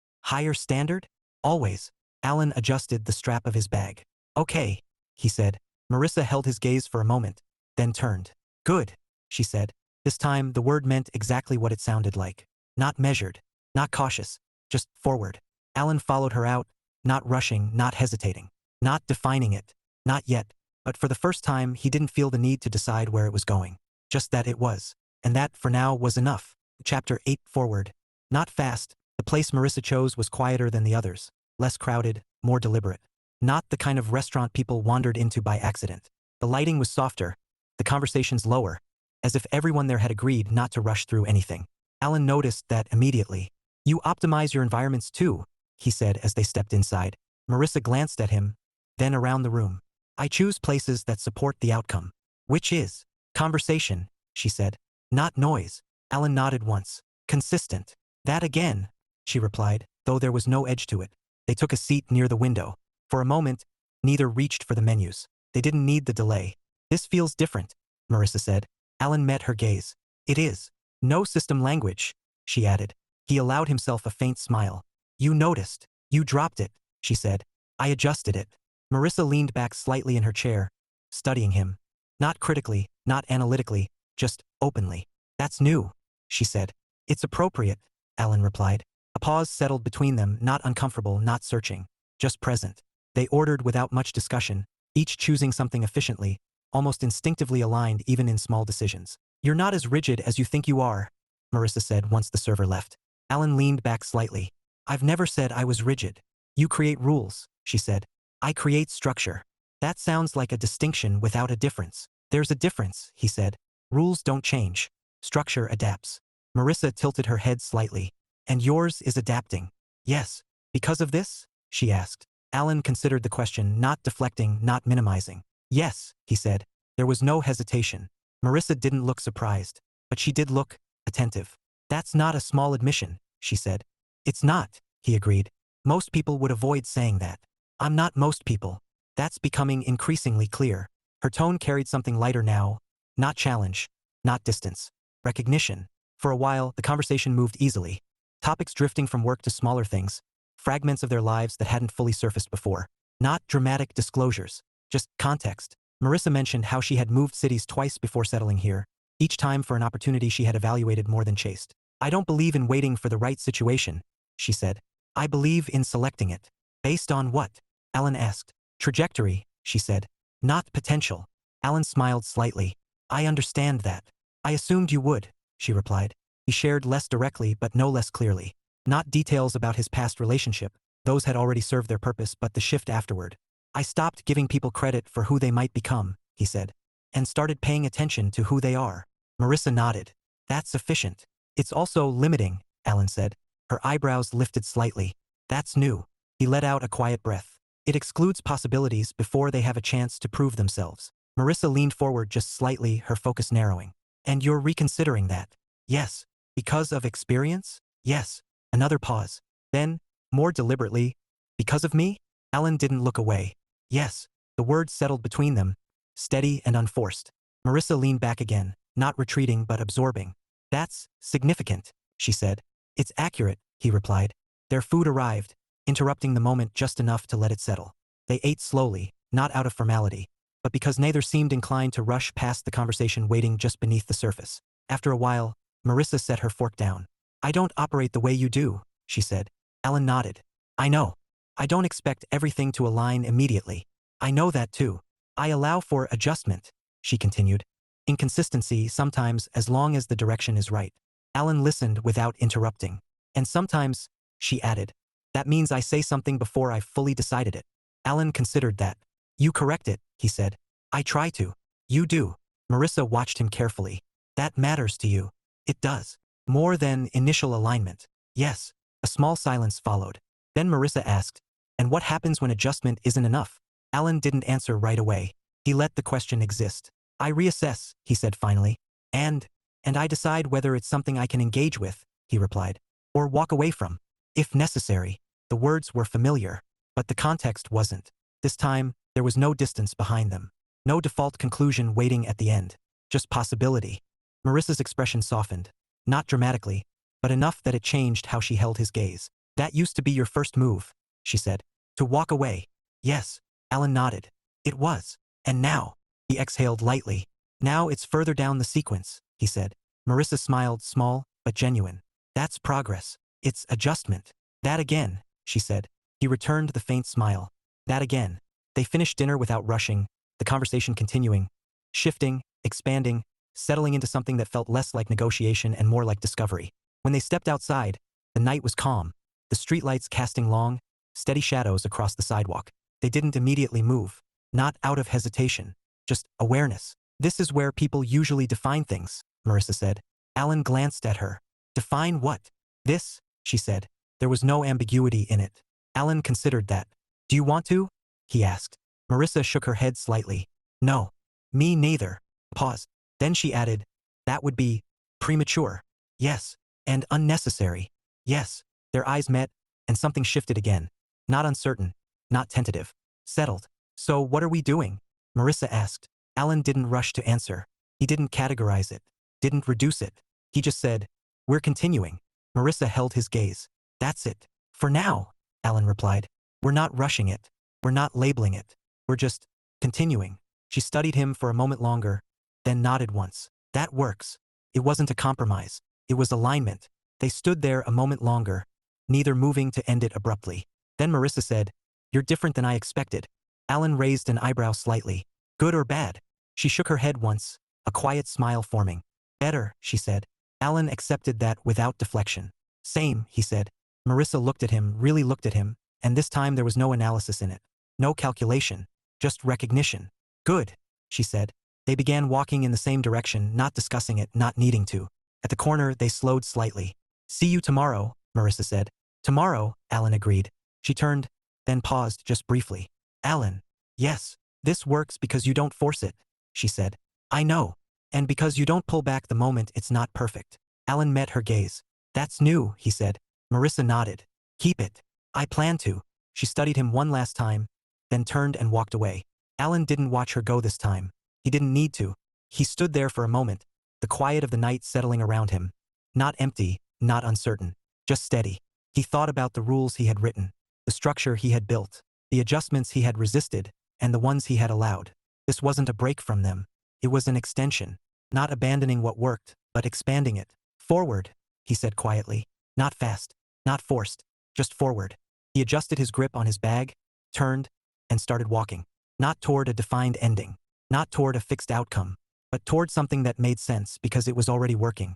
Higher standard? Always. Alan adjusted the strap of his bag. Okay, he said. Marisa held his gaze for a moment, then turned. Good, she said. This time, the word meant exactly what it sounded like. Not measured, not cautious, just forward. Alan followed her out, not rushing, not hesitating, not defining it, not yet, but for the first time he didn't feel the need to decide where it was going. Just that it was. And that, for now, was enough. Chapter 8 Forward. Not fast, the place Marisa chose was quieter than the others, less crowded, more deliberate. Not the kind of restaurant people wandered into by accident. The lighting was softer, the conversations lower, as if everyone there had agreed not to rush through anything. Alan noticed that immediately. You optimize your environments too, he said as they stepped inside. Marisa glanced at him, then around the room. I choose places that support the outcome. Which is conversation, she said. Not noise. Alan nodded once. Consistent. That again, she replied, though there was no edge to it. They took a seat near the window. For a moment, neither reached for the menus. They didn't need the delay. This feels different, Marisa said. Alan met her gaze. It is. No system language, she added. He allowed himself a faint smile. You noticed. You dropped it, she said. I adjusted it. Marisa leaned back slightly in her chair, studying him. Not critically, not analytically, just openly. That's new, she said. It's appropriate, Alan replied. A pause settled between them, not uncomfortable, not searching, just present. They ordered without much discussion, each choosing something efficiently, almost instinctively aligned even in small decisions. You're not as rigid as you think you are, Marisa said once the server left. Alan leaned back slightly. I've never said I was rigid. You create rules, she said. I create structure. That sounds like a distinction without a difference. There's a difference, he said. Rules don't change. Structure adapts. Marisa tilted her head slightly. And yours is adapting. Yes. Because of this? She asked. Alan considered the question, not deflecting, not minimizing. Yes, he said. There was no hesitation. Marisa didn't look surprised, but she did look attentive. That's not a small admission, she said. It's not, he agreed. Most people would avoid saying that. I'm not most people. That's becoming increasingly clear. Her tone carried something lighter now. Not challenge, not distance. Recognition. For a while, the conversation moved easily. Topics drifting from work to smaller things. Fragments of their lives that hadn't fully surfaced before. Not dramatic disclosures. Just context. Marisa mentioned how she had moved cities twice before settling here, each time for an opportunity she had evaluated more than chased. I don't believe in waiting for the right situation, she said. I believe in selecting it. Based on what? Alan asked. Trajectory, she said. Not potential. Alan smiled slightly. I understand that. I assumed you would, she replied. He shared less directly but no less clearly. Not details about his past relationship. Those had already served their purpose, but the shift afterward. I stopped giving people credit for who they might become, he said, and started paying attention to who they are. Marisa nodded. That's sufficient. It's also limiting, Alan said. Her eyebrows lifted slightly. That's new. He let out a quiet breath. It excludes possibilities before they have a chance to prove themselves. Marisa leaned forward just slightly, her focus narrowing. And you're reconsidering that? Yes. Because of experience? Yes. Another pause. Then, more deliberately, because of me? Alan didn't look away. Yes. The words settled between them, steady and unforced. Marisa leaned back again, not retreating but absorbing. That's significant, she said. It's accurate, he replied. Their food arrived, interrupting the moment just enough to let it settle. They ate slowly, not out of formality, but because neither seemed inclined to rush past the conversation waiting just beneath the surface. After a while, Marisa set her fork down. I don't operate the way you do, she said. Alan nodded. I know. I don't expect everything to align immediately. I know that too. I allow for adjustment, she continued. Inconsistency sometimes as long as the direction is right. Alan listened without interrupting. And sometimes, she added. That means I say something before I've fully decided it. Alan considered that. You correct it, he said. I try to. You do. Marisa watched him carefully. That matters to you. It does. More than initial alignment. Yes. A small silence followed. Then Marisa asked, and what happens when adjustment isn't enough? Alan didn't answer right away. He let the question exist. I reassess, he said finally. And I decide whether it's something I can engage with, he replied. Or walk away from. If necessary. The words were familiar, but the context wasn't. This time, there was no distance behind them. No default conclusion waiting at the end. Just possibility. Marissa's expression softened. Not dramatically, but enough that it changed how she held his gaze. That used to be your first move, she said. To walk away. Yes. Alan nodded. It was. And now? He exhaled lightly. Now it's further down the sequence, he said. Marissa smiled, small, but genuine. That's progress. It's adjustment. That again, she said. He returned the faint smile. That again. They finished dinner without rushing, the conversation continuing, shifting, expanding, settling into something that felt less like negotiation and more like discovery. When they stepped outside, the night was calm, the streetlights casting long, steady shadows across the sidewalk. They didn't immediately move, not out of hesitation, just awareness. This is where people usually define things, Marissa said. Alan glanced at her. Define what? This, she said. There was no ambiguity in it. Alan considered that. Do you want to? He asked. Marissa shook her head slightly. No. Me neither. Pause. Then she added, that would be premature. Yes. And unnecessary. Yes. Their eyes met, and something shifted again. Not uncertain. Not tentative. Settled. So what are we doing? Marissa asked. Alan didn't rush to answer. He didn't categorize it. Didn't reduce it. He just said, we're continuing. Marissa held his gaze. That's it. For now, Alan replied. We're not rushing it. We're not labeling it. We're just continuing. She studied him for a moment longer, then nodded once. That works. It wasn't a compromise. It was alignment. They stood there a moment longer, neither moving to end it abruptly. Then Marissa said, you're different than I expected. Alan raised an eyebrow slightly. Good or bad? She shook her head once, a quiet smile forming. Better, she said. Alan accepted that without deflection. Same, he said. Marissa looked at him, really looked at him, and this time there was no analysis in it. No calculation. Just recognition. Good, she said. They began walking in the same direction, not discussing it, not needing to. At the corner, they slowed slightly. See you tomorrow, Marissa said. Tomorrow, Alan agreed. She turned, then paused just briefly. Alan. Yes. This works because you don't force it, she said. I know. And because you don't pull back the moment it's not perfect. Alan met her gaze. That's new, he said. Marissa nodded. Keep it. I plan to. She studied him one last time, then turned and walked away. Alan didn't watch her go this time. He didn't need to. He stood there for a moment, the quiet of the night settling around him. Not empty, not uncertain, just steady. He thought about the rules he had written, the structure he had built, the adjustments he had resisted, and the ones he had allowed. This wasn't a break from them. It was an extension, not abandoning what worked, but expanding it. Forward, he said quietly. Not fast, not forced, just forward. He adjusted his grip on his bag, turned, and started walking. Not toward a defined ending, not toward a fixed outcome, but toward something that made sense because it was already working.